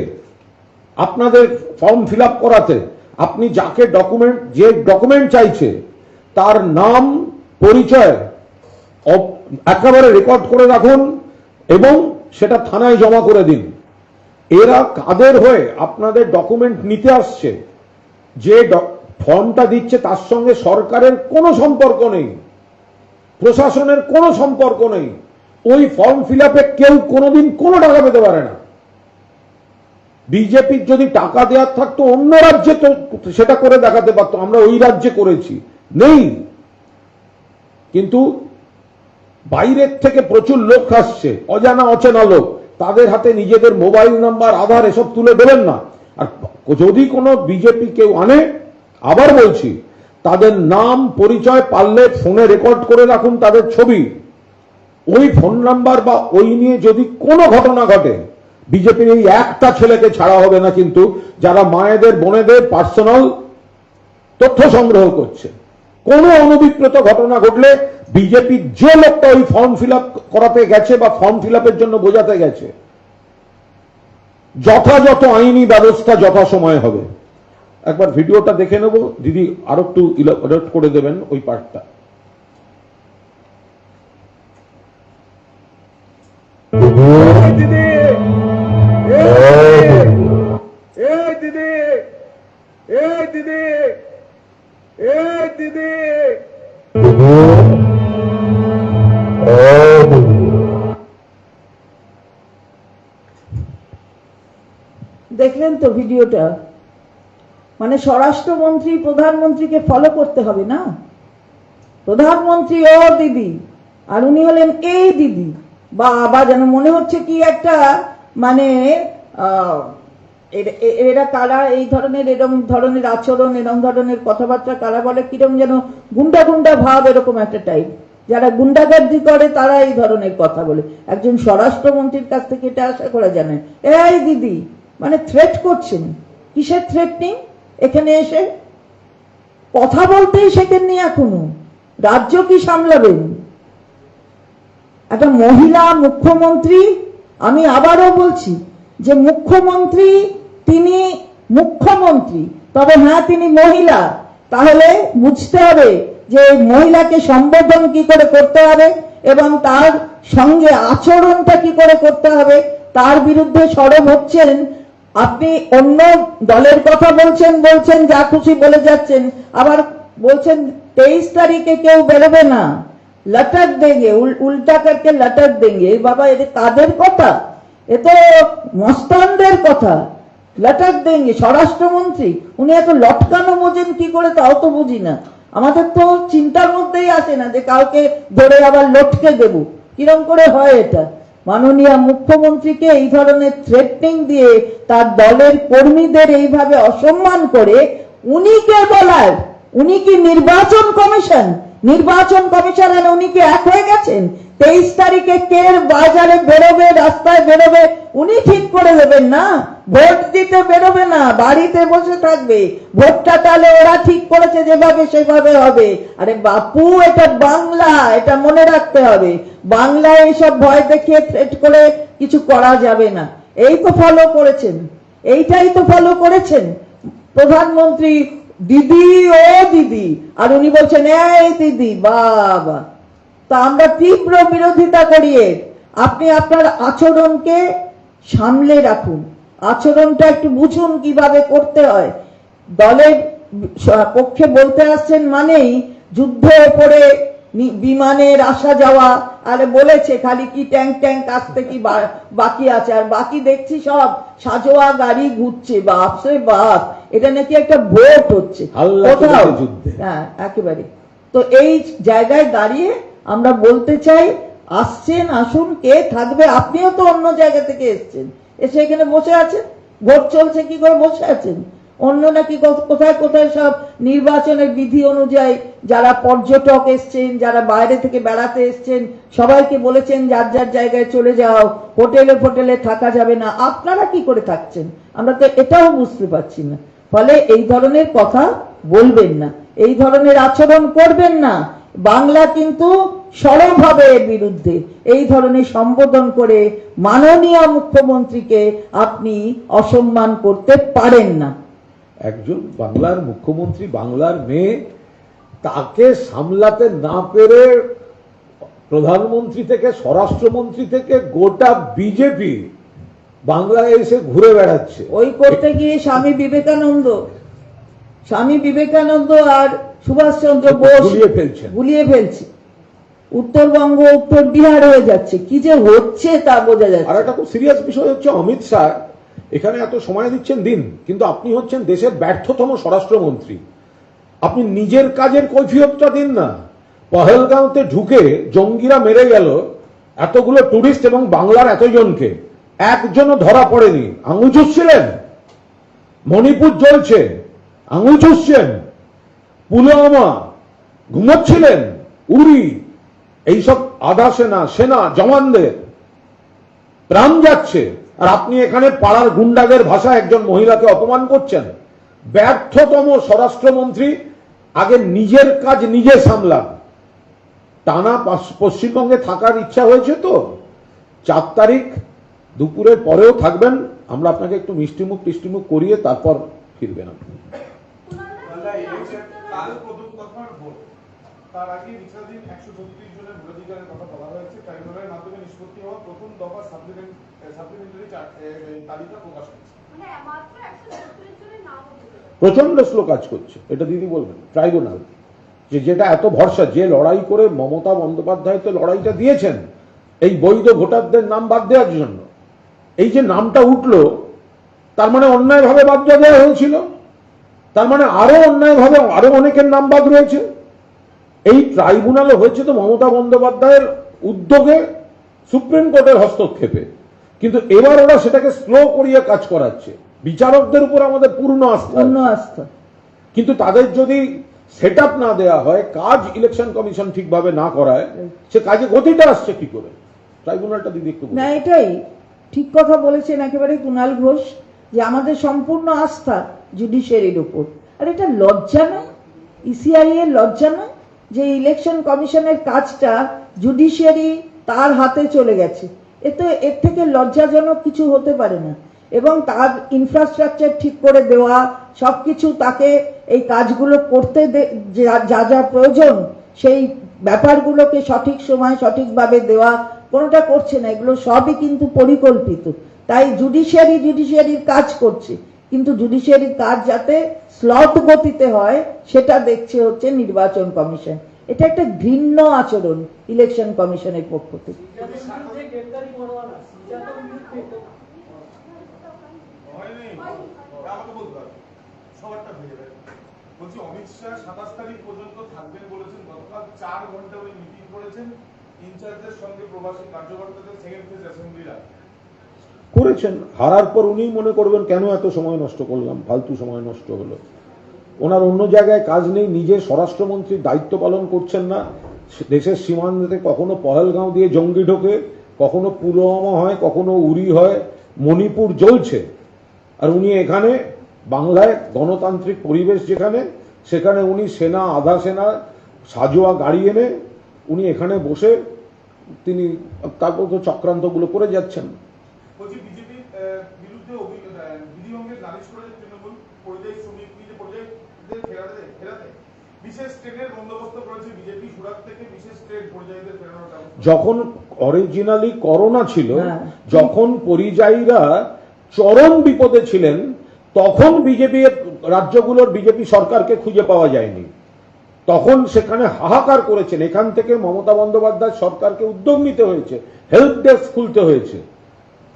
আপনাদের ফর্ম ফিল আপ করাতে, আপনি যাকে যে ডকুমেন্ট চাইছে তার নাম, পরিচয় একেবারে রেকর্ড করে রাখুন এবং সেটা থানায় জমা করে দিন। এরা কাদের হয়ে আপনাদের ডকুমেন্ট নিতে আসছে, যে ফর্মটা দিচ্ছে তার সঙ্গে সরকারের কোনো সম্পর্ক নেই, প্রশাসনের কোনো সম্পর্ক নেই। ওই ফর্ম ফিল আপে কেউ কোনোদিন কোনো টাকা পেতে পারে না। বিজেপির যদি টাকা দেওয়ার থাকতো অন্য রাজ্যে তো সেটা করে দেখাতে পারতো, আমরা ওই রাজ্যে করেছি, নেই। কিন্তু বাইরের থেকে প্রচুর লোক আসছে, অজানা অচেনা লোক, তাদের হাতে নিজেদের মোবাইল নাম্বার, আধার এসব তুলে দেবেন না। আর যদি কোনো বিজেপি কেউ আনে, আবার বলছি, তাদের নাম, পরিচয় পারলে ফোনে রেকর্ড করে রাখুন, তাদের ছবি। ওই ফোন নাম্বার বা ওই নিয়ে যদি কোনো ঘটনা ঘটে, বিজেপির এই একটা ছেলেকে ছাড়া হবে না কিন্তু, যারা মায়েদের, বোনেদের পার্সোনাল তথ্য সংগ্রহ করছে। কোন অনভিপ্রেত ঘটনা ঘটলে বিজেপি যে লোকটা ওই ফর্ম ফিল আপ করাতে গেছে বা ফর্ম ফিল আপের জন্য বোঝাতে গেছে, যথাযথ আইনি ব্যবস্থা যথাসময়ে হবে। একবার ভিডিওটা দেখে নেব, দিদি আরো একটু ইলাবোরেট করে দেবেন ওই পার্টটা। দেখলেন তো ভিডিওটা? মানে স্বরাষ্ট্রমন্ত্রী প্রধানমন্ত্রীকে ফলো করতে হবে না, প্রধানমন্ত্রী ও দিদি আর উনি হলেন এই দিদি, বা যেন মনে হচ্ছে কি একটা মানে এরা কারা এই ধরনের এরম ধরনের আচরণ, এরম ধরনের কথাবার্তা কারা বলে, কিরম যেন গুন্ডা গুন্ডা ভাব, এরকম একটা টাইপ। যারা গুন্ডাগার্দি করে তারা এই ধরনের কথা বলে। একজন স্বরাষ্ট্রমন্ত্রীর কাছ থেকে এটা আশা করা যায় না। এই দিদি মানে থ্রেট করছেন, কিসের থ্রেটনিং? এখানে এসে কথা বলতেই শেখেননি এখনো, রাজ্য কি সামলাবেন? একটা মহিলা মুখ্যমন্ত্রী, আমি আবারও বলছি যে মুখ্যমন্ত্রী, তিনি মুখ্যমন্ত্রী, তবে হ্যাঁ তিনি মহিলা, তাহলে বুঝতে হবে যে মহিলাকে সম্বোধন কি করে করতে হবে এবং তার সঙ্গে আচরণটা কি করে করতে হবে। তার বিরুদ্ধে সরব হচ্ছেন, আপনি অন্য দলের কথা বলছেন যা খুশি বলে যাচ্ছেন, আবার বলছেন 23 তারিখে কেউ বেরোবে না, লটক দেंगे, উল্টা করকে লটক দেंगे। বাবা এটা কাদের কথা? এ তো মস্তানদের কথা। লটক দেंगे স্বরাষ্ট্রমন্ত্রী, উনি এত লটকানো বোঝেন কি করে তাও তো বুঝি না। আমাদের তো চিন্তার মধ্যেই আসে না যে কাউকে ধরে আবার লটকে দেব, কিরম করে হয় এটা? মাননীয় মুখ্যমন্ত্রীকে এই ধরনের থ্রেটনিং দিয়ে তার দলের কর্মীদের এইভাবে অসম্মান করে উনি কে বলার? উনি কি নির্বাচন কমিশন? নির্বাচন কমিশন উনি কি এক হয়ে গেছেন? 23 তারিখে কে বাজারে বেরোবে, রাস্তায় বেরোবে উনি ঠিক করে দেবেন না? ভোট দিতে বেরোবে না, বাড়িতে বসে থাকবে, ভোটটা তাহলে ওরা ঠিক করেছে যেভাবে সেভাবে হবে। আরে বাপু, এটা বাংলা, এটা মনে রাখতে হবে। বাংলায় এইসব ভয় দেখিয়ে থ্রেট করে কিছু করা যাবে না। এই তো ফলো করেছেন, এইটাই তো ফলো করেছেন প্রধানমন্ত্রী। দিদি ও দিদি, আর উনি বলছেন এই দিদি। বাবা, তা আমরা তীব্র বিরোধিতা করি। আপনি আপনার আচরণকে সামলে রাখুন, আচরণটা একটু বুঝুন কিভাবে করতে হয়। দলের পক্ষে বলতে আসছেন মানেই যুদ্ধের উপরে বিমানের আসা যাওয়া, আরে বলেছে খালি কি ট্যাঙ্ক আসতে কি বাকি আছে, আর বাকি দেখছি সব সাজোয়া গাড়ি ঘুরছে। বাপরে বাপ, এটা নাকি একটা ভোট হচ্ছে কোথাও। হ্যাঁ একেবারে। তো এই জায়গায় দাঁড়িয়ে আমরা বলতে চাই, আসছেন আসুন, কে থাকবে? আপনিও তো অন্য জায়গা থেকে এসছেন, এসে এখানে বসে আছেন, ভোট চলছে কি করে বসে আছেন? অন্য নাকি কোথায় কোথায় সব নির্বাচনের বিধি অনুযায়ী যারা পর্যটক এসছেন, যারা বাইরে থেকে বেড়াতে এসছেন, সবাইকে বলেছেন যার যার জায়গায় চলে যাও, হোটেলে থাকা যাবে না। আপনারা কি করে থাকছেন আমরা তো এটাও বুঝতে পারছি না। ফলে এই ধরনের কথা বলবেন না, এই ধরনের আচরণ করবেন না। বাংলা কিন্তু সরব হবে এর বিরুদ্ধে। এই ধরনের সম্বোধন করে মাননীয় মুখ্যমন্ত্রীকে আপনি অসম্মান করতে পারেন না। একজন বাংলার মুখ্যমন্ত্রী, বাংলার মেয়ে, তাকে সামলাতে না পেরে প্রধানমন্ত্রী থেকে স্বরাষ্ট্রমন্ত্রী থেকে গোটা বিজেপি বাংলায় এসে ঘুরে বেড়াচ্ছে। ওই করতে গিয়ে স্বামী বিবেকানন্দ আর সুভাষচন্দ্র বোস গুলিয়ে ফেলছে। উত্তরবঙ্গ উত্তর বিহার হয়ে যাচ্ছে, কি যে হচ্ছে তা বোঝা যাচ্ছে। আর একটা খুব সিরিয়াস বিষয় হচ্ছে, অমিত শাহ এখানে এত সময় দিচ্ছেন দিন, কিন্তু আপনি হচ্ছেন দেশের ব্যর্থতম স্বরাষ্ট্রমন্ত্রী। আপনি নিজের কাজের কৈফিয়তটা দিন না। পহেলগাঁওতে ঢুকে জঙ্গিরা মেরে গেল এতগুলো টুরিস্ট এবং বাংলার এতজনকে, একজনও ধরা পড়েনি। আঙুল চুষছিলেন। মণিপুর জ্বলছে, আঙুল চুষছেন। পুলওয়ামা ঘুমোচ্ছিলেন। উরি, এইসব আধা সেনা জওয়ানদের প্রাণ যাচ্ছে, আর আপনি এখানে পাড়ার গুন্ডাদের ভাষায় একজন মহিলাকে অপমান করছেন। ব্যর্থতম স্বরাষ্ট্রমন্ত্রী আগে নিজের কাজ নিজে সামলান। টানা পশ্চিমবঙ্গে থাকার ইচ্ছা হয়েছে তো 4 তারিখ দুপুরের পরেও থাকবেন, আমরা আপনাকে একটু মিষ্টিমুখ টিষ্টিমুখ করিয়ে তারপর ফিরবেন আপনি। কাল প্রথম দফার ভোট, তার আগে বিচারাধীন 136 জনের ভোটাধিকারের কথা বলা হয়েছে। ট্রাইব্যুনালের মাধ্যমে নিষ্পত্তি হওয়া প্রথম দফা সাপ্লিমেন্টারি তালিকা প্রকাশ হয়েছে। প্রচন্ড স্লো কাজ করছে, এটা দিদি বলবেন। ট্রাইব্যুনাল যেটা এত ভরসা, যে লড়াই করে মমতা বন্দ্যোপাধ্যায় তো লড়াইটা দিয়েছেন এই বৈধ ভোটারদের নাম বাদ দেওয়ার জন্য, এই যে নামটা উঠলো তার মানে অন্যায়ভাবে বাদ দেওয়া হয়েছিল, তার মানে আরো অন্যায়ভাবে আরো অনেকের নাম বাদ রয়েছে। এই ট্রাইব্যুনালে হয়েছে তো মমতা বন্দ্যোপাধ্যায়ের উদ্যোগে, সুপ্রিম কোর্টের হস্তক্ষেপে, কিন্তু এবার ওরা সেটাকে স্লো করিয়ে কাজ করাচ্ছে। বিচারকদের উপর আমাদের পূর্ণ আস্থা, কিন্তু তাদের যদি সেট আপ না দেওয়া হয়, কাজ ইলেকশন কমিশন ঠিকভাবে না করায়, সে কাজে গতিটা আসছে কি করে? ট্রাইব্যুনালটা দিদি একটু না, এটাই ঠিক কথা বলেছেন একেবারে কুণাল ঘোষ, যে আমাদের সম্পূর্ণ আস্থা জুডিশিয়ারির উপর। আর এটা লজ্জা না, ইসিআই এর লজ্জা না যে ইলেকশন কমিশনের কাজটা জুডিশিয়ারি তার হাতে চলে গেছে? এতে এর থেকে লজ্জাজনক কিছু হতে পারে না। এবং তার ইনফ্রাস্ট্রাকচার ঠিক করে দেওয়া, সবকিছু তাকে এই কাজগুলো করতে যা যা প্রয়োজন সেই ব্যাপারগুলোকে সঠিক সময় সঠিকভাবে দেওয়া, কোনোটা করছে না। এগুলো সবই কিন্তু পরিকল্পিত। তাই জুডিশিয়ারির কাজ করছে, কিন্তু জুডিশিয়ারির কাজ যাতে স্লট গতিতে হয় সেটা দেখছে হচ্ছে নির্বাচন কমিশন। এটা একটা ঘৃণ্য আচরণ ইলেকশন কমিশনের পক্ষ থেকে। বলছি অমিত শাহ 27 তারিখ পর্যন্ত থাকবেন বলেছেন। গতকাল 4 ঘন্টা উনি মিটিং করেছেন ইনচার্জের সঙ্গে, প্রবাসী কার্যকর্তাদের সেকেন্ড ফেজ অ্যাসেম্বলিরা করেছেন। হারার পর উনি মনে করবেন কেন এত সময় নষ্ট করলাম, ফালতু সময় নষ্ট হলো। ওনার অন্য জায়গায় কাজ নেই, নিজের স্বরাষ্ট্রমন্ত্রীর দায়িত্ব পালন করছেন না। দেশের সীমান্তে কখনো পহেলগাঁও দিয়ে জঙ্গি ঢোকে, কখনো পুলওয়ামা হয়, কখনো উরি হয়, মণিপুর জ্বলছে, আর উনি এখানে বাংলায় গণতান্ত্রিক পরিবেশ যেখানে, সেখানে উনি সেনা, আধা সেনা, সাজোয়া গাড়ি এনে উনি এখানে বসে তিনি তারপর তো চক্রান্তগুলো করে যাচ্ছেন। বলছি বিজেপির বিরুদ্ধে বিধিভঙ্গের নালিশ করেছে তৃণমূল। পরিযায়ী শ্রমিকদের ফেরাতে বিশেষ ট্রেনের বন্দোবস্ত করেছে বিজেপি। সুরাট থেকে বিশেষ ট্রেন পরিযায়ীদের ফেরানোর ব্যবস্থা। যখন অরিজিনালি করোনা ছিল, যখন পরিযায়ীরা চরম বিপদে ছিলেন, তখন বিজেপি রাজ্যগুলোর বিজেপি সরকারকে খুঁজে পাওয়া যায়নি, তখন সেখানে হাহাকার করেছেন। এখান থেকে মমতা বন্দ্যোপাধ্যায় সরকারকে উদ্যোগ নিতে হয়েছে, হেল্প ডেস্ক খুলতে হয়েছে।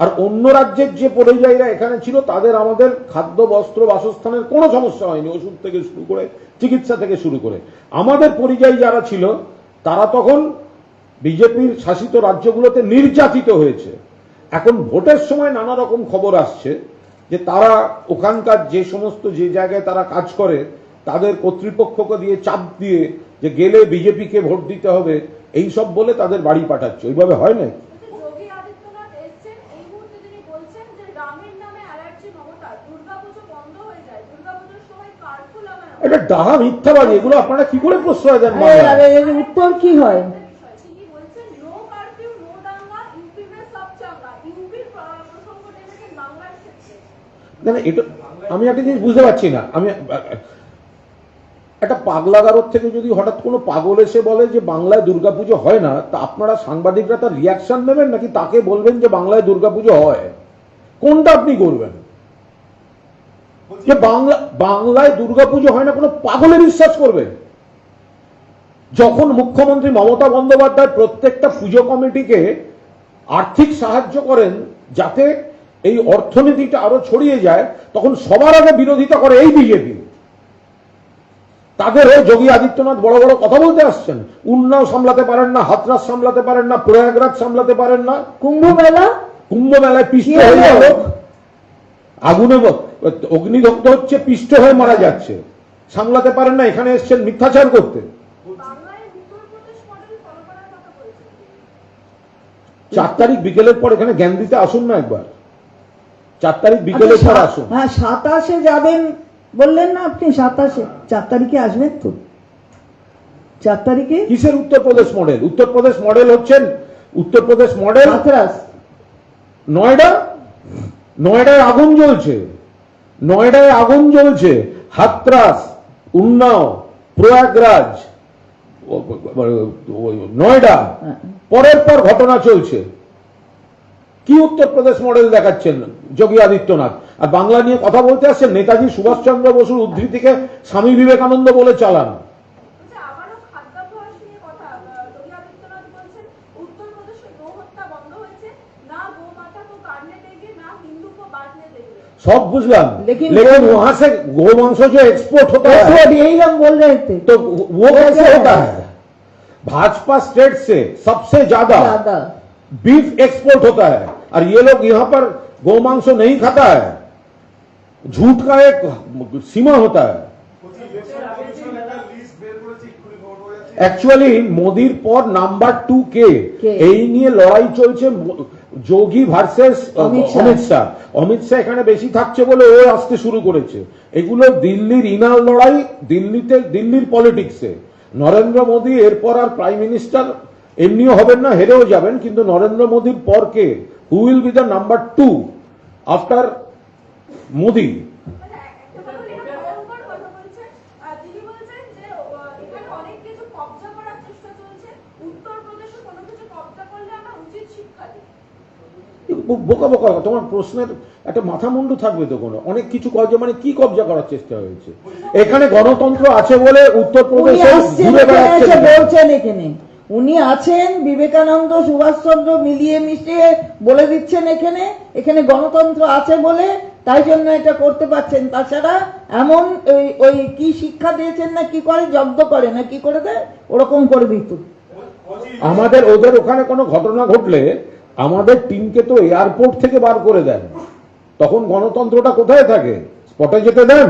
আর অন্য রাজ্যের যে পরিযায়ীরা এখানে ছিল তাদের আমাদের খাদ্য, বস্ত্র, বাসস্থানের কোনো সমস্যা হয়নি, ওষুধ থেকে শুরু করে চিকিৎসা থেকে শুরু করে। আমাদের পরিযায়ী যারা ছিল তারা তখন বিজেপির শাসিত রাজ্যগুলোতে নির্যাতিত হয়েছে। এখন ভোটের সময় নানা রকম খবর আসছে যে তারা ওখানকার যে সমস্ত যে জায়গায় তারা কাজ করে তাদের কর্তৃপক্ষকে দিয়ে চাপ দিয়ে যে গেলে বিজেপিকে ভোট দিতে হবে, এই সব বলে তাদের বাড়ি পাঠাচ্ছে। ওইভাবে হয় না। এটা ডাহা মিথ্যাবাদী, এগুলো আপনারা কি করে প্রশ্রয় দেন? উত্তর কি হয়? এটা আমি একটা জিনিস বুঝতে পারছি না। আমি একটা পাগলাগারদ থেকে যদি হঠাৎ কোনো পাগল এসে বলে যে বাংলায় দুর্গাপুজো হয় না, তা আপনারা সাংবাদিকরা তার রিয়াকশন নেবেন নাকি তাকে বলবেন যে বাংলায় দুর্গাপুজো হয়? কোনটা আপনি করবেন? যে বাংলায় দুর্গাপুজো হয় না কোনো পাগলে বিশ্বাস করবে? যখন মুখ্যমন্ত্রী মমতা বন্দ্যোপাধ্যায় প্রত্যেকটা পুজো কমিটিকে আর্থিক সাহায্য করেন যাতে এই অর্থনীতিটা আরো ছড়িয়ে যায়, তখন সবার আগে বিরোধিতা করে এই বিজেপি। তাদের হয়ে যোগী আদিত্যনাথ বড় বড় কথা বলতে আসছেন। উন্নাও সামলাতে পারেন না, হাতরাস সামলাতে পারেন না, প্রয়াগরাজ সামলাতে পারেন না, কুম্ভমেলায় পিষ্ট হয়ে গেল, আগুনে অগ্নিদগ্ধ হচ্ছে, পিষ্ট হয়ে মারা যাচ্ছে, সামলাতে পারেন না, এখানে এসছেন মিথ্যাচার করতে। 4 তারিখ বিকেলের পর এখানে জ্ঞান দিতে আসুন না একবার। 4 তারিখ বিকেলের পর আসুন। হ্যাঁ, 27-এ যাবেন বললেন না আপনি? 27-এ 4 তারিখে আসবেন তো? 4 তারিখে কিসের উত্তরপ্রদেশ মডেল? উত্তরপ্রদেশ মডেল হচ্ছেন উত্তরপ্রদেশ মডেল হাথরাস। নয়ডা। নয়ডায় আগুন জ্বলছে, নয়ডায় আগুন জ্বলছে, হাতরাস, উন্নাও, প্রয়াগরাজ, নয়ডা, পরের পর ঘটনা চলছে। কি উত্তরপ্রদেশ মডেল দেখাচ্ছেন যোগী আদিত্যনাথ? আর বাংলা নিয়ে কথা বলতে আসছেন, নেতাজি সুভাষচন্দ্র বসুর উদ্ধৃতিকে স্বামী বিবেকানন্দ বলে চালান। सब बुझलाम, लेकिन वहां से गोवंश जो एक्सपोर्ट होता है, यही हम बोल रहे थे, तो वो कैसे होता है? भाजपा स्टेट से सबसे ज्यादा बीफ एक्सपोर्ट होता है और ये लोग यहाँ पर गोमांस नहीं खाता है। झूठ का एक सीमा होता है। एक्चुअली मोदीर पर नंबर 2 के এই নিয়ে লড়াই চলছে, যোগী ভার্সেস অমিত শাহ। অমিত শাহ এখানে বেশি থাকছে বলে ও আসতে শুরু করেছে। এগুলো দিল্লির ইনার লড়াই, দিল্লির পলিটিক্সে। নরেন্দ্র মোদী এরপর আর প্রাইম মিনিস্টার এমনিও হবেন না, হেরেও যাবেন, কিন্তু নরেন্দ্র মোদীর পর কে? Who will be the number 2 after Modi? বোকা বোকা, তোমার প্রশ্নের একটা মাথা মুন্ডু থাকবে তো। কোনো অনেক কিছু কবজা, মানে কি কবজা করার চেষ্টা হয়েছে? এখানে গণতন্ত্র আছে বলে উত্তরপ্রদেশে ঘুরে বেড়াচ্ছেন বলছেন। এখানে উনি আছেন, বিবেকানন্দ সুভাষচন্দ্র মিলিয়ে মিশিয়ে বলে দিচ্ছেন এখানে এখানে গণতন্ত্র আছে বলে, তাই জন্য এটা করতে পারছেন। তাছাড়া এমন ওই কি শিক্ষা দিয়েছেন না কি করে, জব্দ করে না কি করে দেয়, ওরকম করে দিত। আমাদের ওদের ওখানে কোনো ঘটনা ঘটলে আমাদের টিমকে তো এয়ারপোর্ট থেকে বার করে দেন, তখন গণতন্ত্রটা কোথায় থাকে? স্পটে যেতে দেন?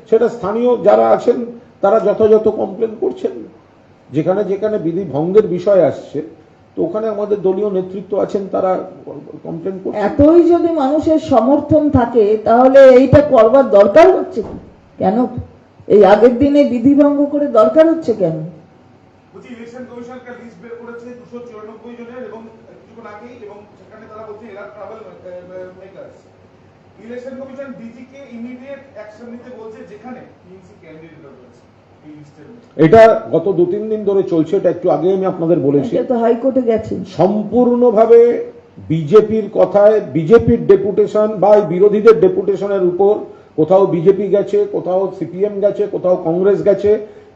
সেটা স্থানীয় যারা আছেন তারা যথাযথ কমপ্লেন করছেন। যেখানে যেখানে বিধি ভঙ্গের বিষয় আসছে, তো ওখানে আমাদের দলীয় নেতৃত্ব আছেন, তারা কমপ্লেন করছেন। এতই যদি মানুষের সমর্থন থাকে তাহলে এইটা করবার দরকার হচ্ছে কেন? এই আগের দিনে বিধি ভঙ্গ করে দরকার হচ্ছে কেন? ইলেকশন কমিশন একটা লিস্ট বের করেছে 294 জনের, এবং কিছুক্ষণ আগেই, এবং সেখানে তারা বলছে এরা travel makers. Election commission DG কে ইমিডিয়েট অ্যাকশন নিতে বলছে যেখানে টিএমসি ক্যান্ডিডেট রয়েছে এই লিস্টের মধ্যে। এটা গত 2-3 দিন ধরে চলছে, এটা একটু আগে আমি আপনাদের বলেছি। এটা তো হাইকোর্টে গেছে। সম্পূর্ণভাবে বিজেপির কথায়, বিজেপির ডেপুটেশন বা বিরোধীদের ডেপুটেশনের উপর, কোথাও বিজেপি গেছে, কোথাও সিপিএম গেছে, কোথাও কংগ্রেস গেছে।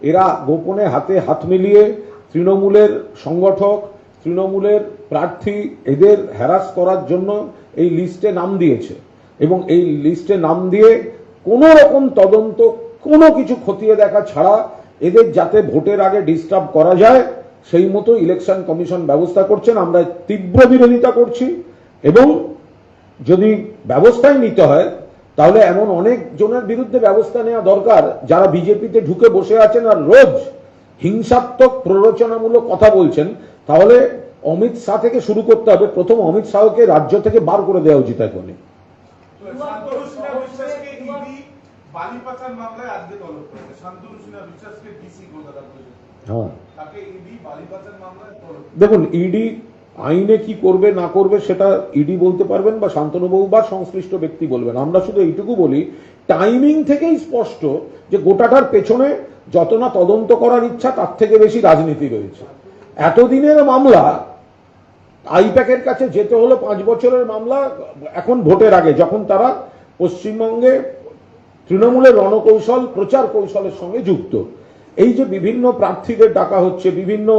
এরা গোপনে হাতে হাত মিলিয়ে তৃণমূলের সংগঠক, তৃণমূলের প্রার্থী, এদের হ্যারাস করার জন্য এই লিস্টে নাম দিয়েছে, এবং এই লিস্টে নাম দিয়ে কোনো রকম তদন্ত, কোনো কিছু খতিয়ে দেখা ছাড়া এদের যাতে ভোটের আগে ডিস্টার্ব করা যায় সেই মতো ইলেকশন কমিশন ব্যবস্থা করছেন। আমরা তীব্র বিরোধিতা করছি, এবং যদি ব্যবস্থাই নিতে হয় তাহলে এমন অনেক জনের বিরুদ্ধে ব্যবস্থা নেওয়া দরকার যারা বিজেপিতে ঢুকে বসে আছেন আর রোজ হিংসাত্মক প্ররোচনামূলক কথা বলছেন। তাহলে অমিত শাহ থেকে শুরু করতে হবে। প্রথম অমিত শাহকে রাজ্য থেকে বার করে দেওয়া উচিত। এখনই শান্তনু সিনহা বিশ্বাসকে ইডি বালি পাচার মামলায় আজকে তলব করেছে। শান্তনু সিনহা বিশ্বাসকে ডিসি কলকাতা পুলিশ, হ্যাঁ, তাকে ইডি বালি পাচার মামলায় তলব। দেখুন, ইডি আইনে কি করবে না করবে সেটা ইডি বলতে পারবেন, বা শান্তনুবাবু বা সংশ্লিষ্ট ব্যক্তি বলবেন। আমরা শুধু এইটুকু বলি, টাইমিং থেকেই স্পষ্ট যে গোটাটার পেছনে যত না তদন্ত করার ইচ্ছা, তার থেকে বেশি রাজনীতি রয়েছে। এতদিনের মামলা, আইপ্যাকের কাছে যেতে হলো 5 বছরের মামলা এখন ভোটের আগে, যখন তারা পশ্চিমবঙ্গে তৃণমূলের রণকৌশল, প্রচার কৌশলের সঙ্গে যুক্ত। এই যে বিভিন্ন প্রার্থীদের ডাকা হচ্ছে, বিভিন্ন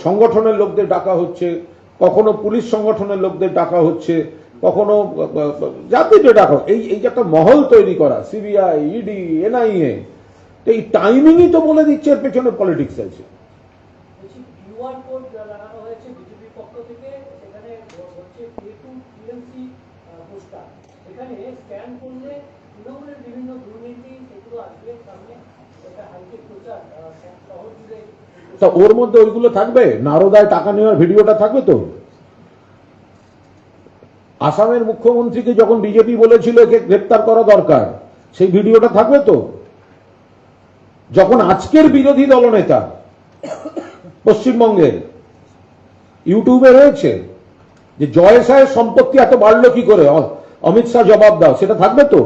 সংগঠনের লোকদের ডাকা হচ্ছে, কখনো পুলিশ সংগঠনের লোকদের ডাকা হচ্ছে, কখনো জাতিদের ডাকা, এই যে একটা মহল তৈরি করা, সিবিআই, ইডি, এনআইএ, তো এই টাইমিংই তো বলে দিচ্ছে এর পেছনে পলিটিক্স আছে। এখানে স্ক্যান করলে তৃণমূলের বিভিন্ন দুর্নীতি সেগুলো আসবে সামনে, এটা তা ওর মধ্যে ওইগুলো থাকবে, নারদায় টাকা নেওয়ার ভিডিওটা থাকবে তো? আসামের মুখ্যমন্ত্রীকে যখন বিজেপি বলেছিল একে গ্রেপ্তার করা দরকার, সেই ভিডিওটা থাকবে তো? যখন আজকের বিরোধী দলনেতা পশ্চিমবঙ্গের ইউটিউবে রয়েছে যে জয়সায়ের সম্পত্তি এত বাড়লো কি করে, অমিত শাহ জবাব দাও, সেটা থাকবে তো?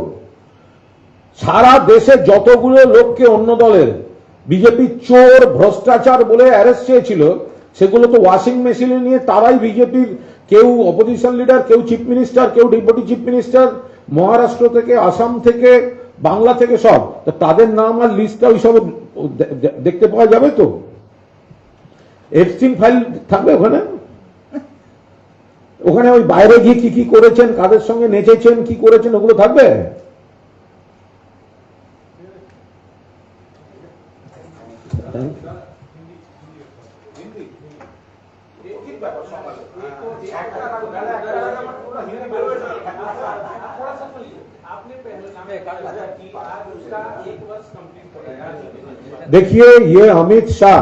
সারা দেশে যতগুলো লোককে অন্য দলের বিজেপি চোর ভ্রষ্টাচার বলে অ্যারেস্ট চেয়েছিল, সেগুলো তো ওয়াশিং মেশিনে নিয়ে তারাই বিজেপির কেউ অপোজিশন লিডার, কেউ চিফ মিনিস্টার, কেউ ডেপুটি চিফ মিনিস্টার, মহারাষ্ট্র থেকে, আসাম থেকে, বাংলা থেকে সব, তো তাদের নাম আর লিস্টটা ওই সব দেখতে পাওয়া যাবে তো? এফস্টিং ফাইল থাকবে ওখানে? ওখানে ওই বাইরে গিয়ে কি কি করেছেন, কাদের সঙ্গে নেচেছেন, কি করেছেন, ওগুলো থাকবে? देखिए, ये अमित शाह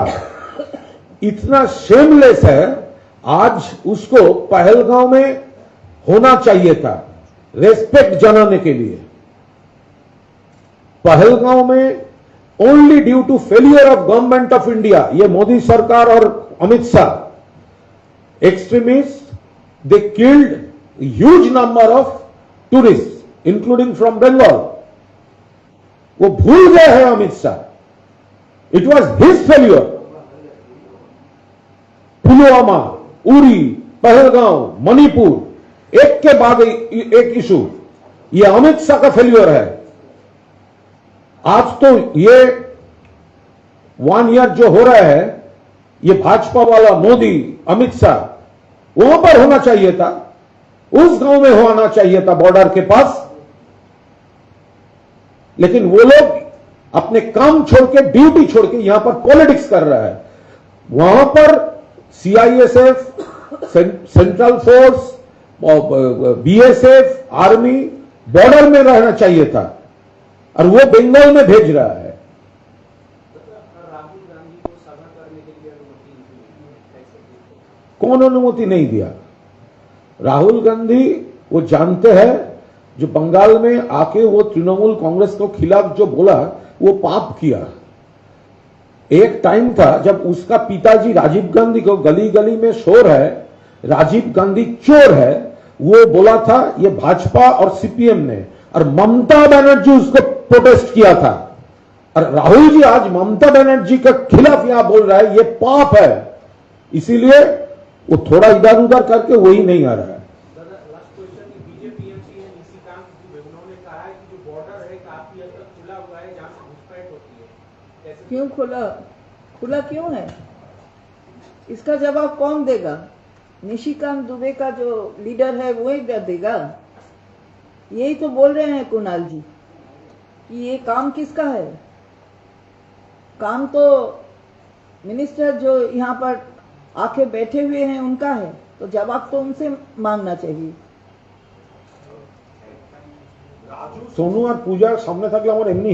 इतना शेमलेस है, आज उसको पहलगांव में होना चाहिए था रेस्पेक्ट जनाने के लिए। पहलगांव में only due to failure of government of India, ये मोदी सरकार और Amit Shah extremist, they killed huge number of tourist including from Bengal. वो भूल गए हैं Amit Shah, it was his failure. Pulwama, Uri, Pahalgam, Manipur, एक के बाद एक इशू, ये अमित शाह का फेल्यूर है। आज तो ये 1 ईयर जो हो रहा है, ये भाजपा वाला मोदी, अमित शाह, वहां पर होना चाहिए था, उस गांव में होना चाहिए था बॉर्डर के पास। लेकिन वो लोग अपने काम छोड़ के, ड्यूटी छोड़ के यहां पर पॉलिटिक्स कर रहा है। वहां पर CISF, central force, BSF, army border में रहना चाहिए था, और वो बंगाल में भेज रहा है। राहुल गांधी को सभा करने के लिए अनुमति नहीं, कौन अनुमति नहीं दिया? राहुल गांधी वो जानते हैं, जो बंगाल में आके वो तृणमूल कांग्रेस के खिलाफ जो बोला, वो पाप किया। एक टाइम था जब उसका पिताजी राजीव गांधी को गली गली में शोर है, राजीव गांधी चोर है, वो बोला था, ये भाजपा और सीपीएम ने, और ममता बनर्जी उसको प्रोटेस्ट किया था। और राहुल जी आज ममता बनर्जी के खिलाफ यहां बोल रहा है, ये पाप है। इसीलिए वो थोड़ा इधर उधर करके वही नहीं आ रहा है। लास्ट क्वेश्चन, बीजेपीएमसी है निशिकांत दुबे, उन्होंने कहा है कि जो बॉर्डर है काफी हद तक खुला हुआ है, जहां से घुसपैठ होती है। कैसे क्यों खुला? खुला क्यों है? इसका जवाब कौन देगा? निशिकांत दुबे का जो लीडर है वो ही देगा। यही तो बोल रहे हैं कुणाल जी कि ये काम किसका है? काम तो मिनिस्टर जो यहाँ पर आके बैठे हुए हैं उनका है, तो जवाब तो उनसे मांगना चाहिए। सोनू और पूजा सामने থাকলে আমার এমনি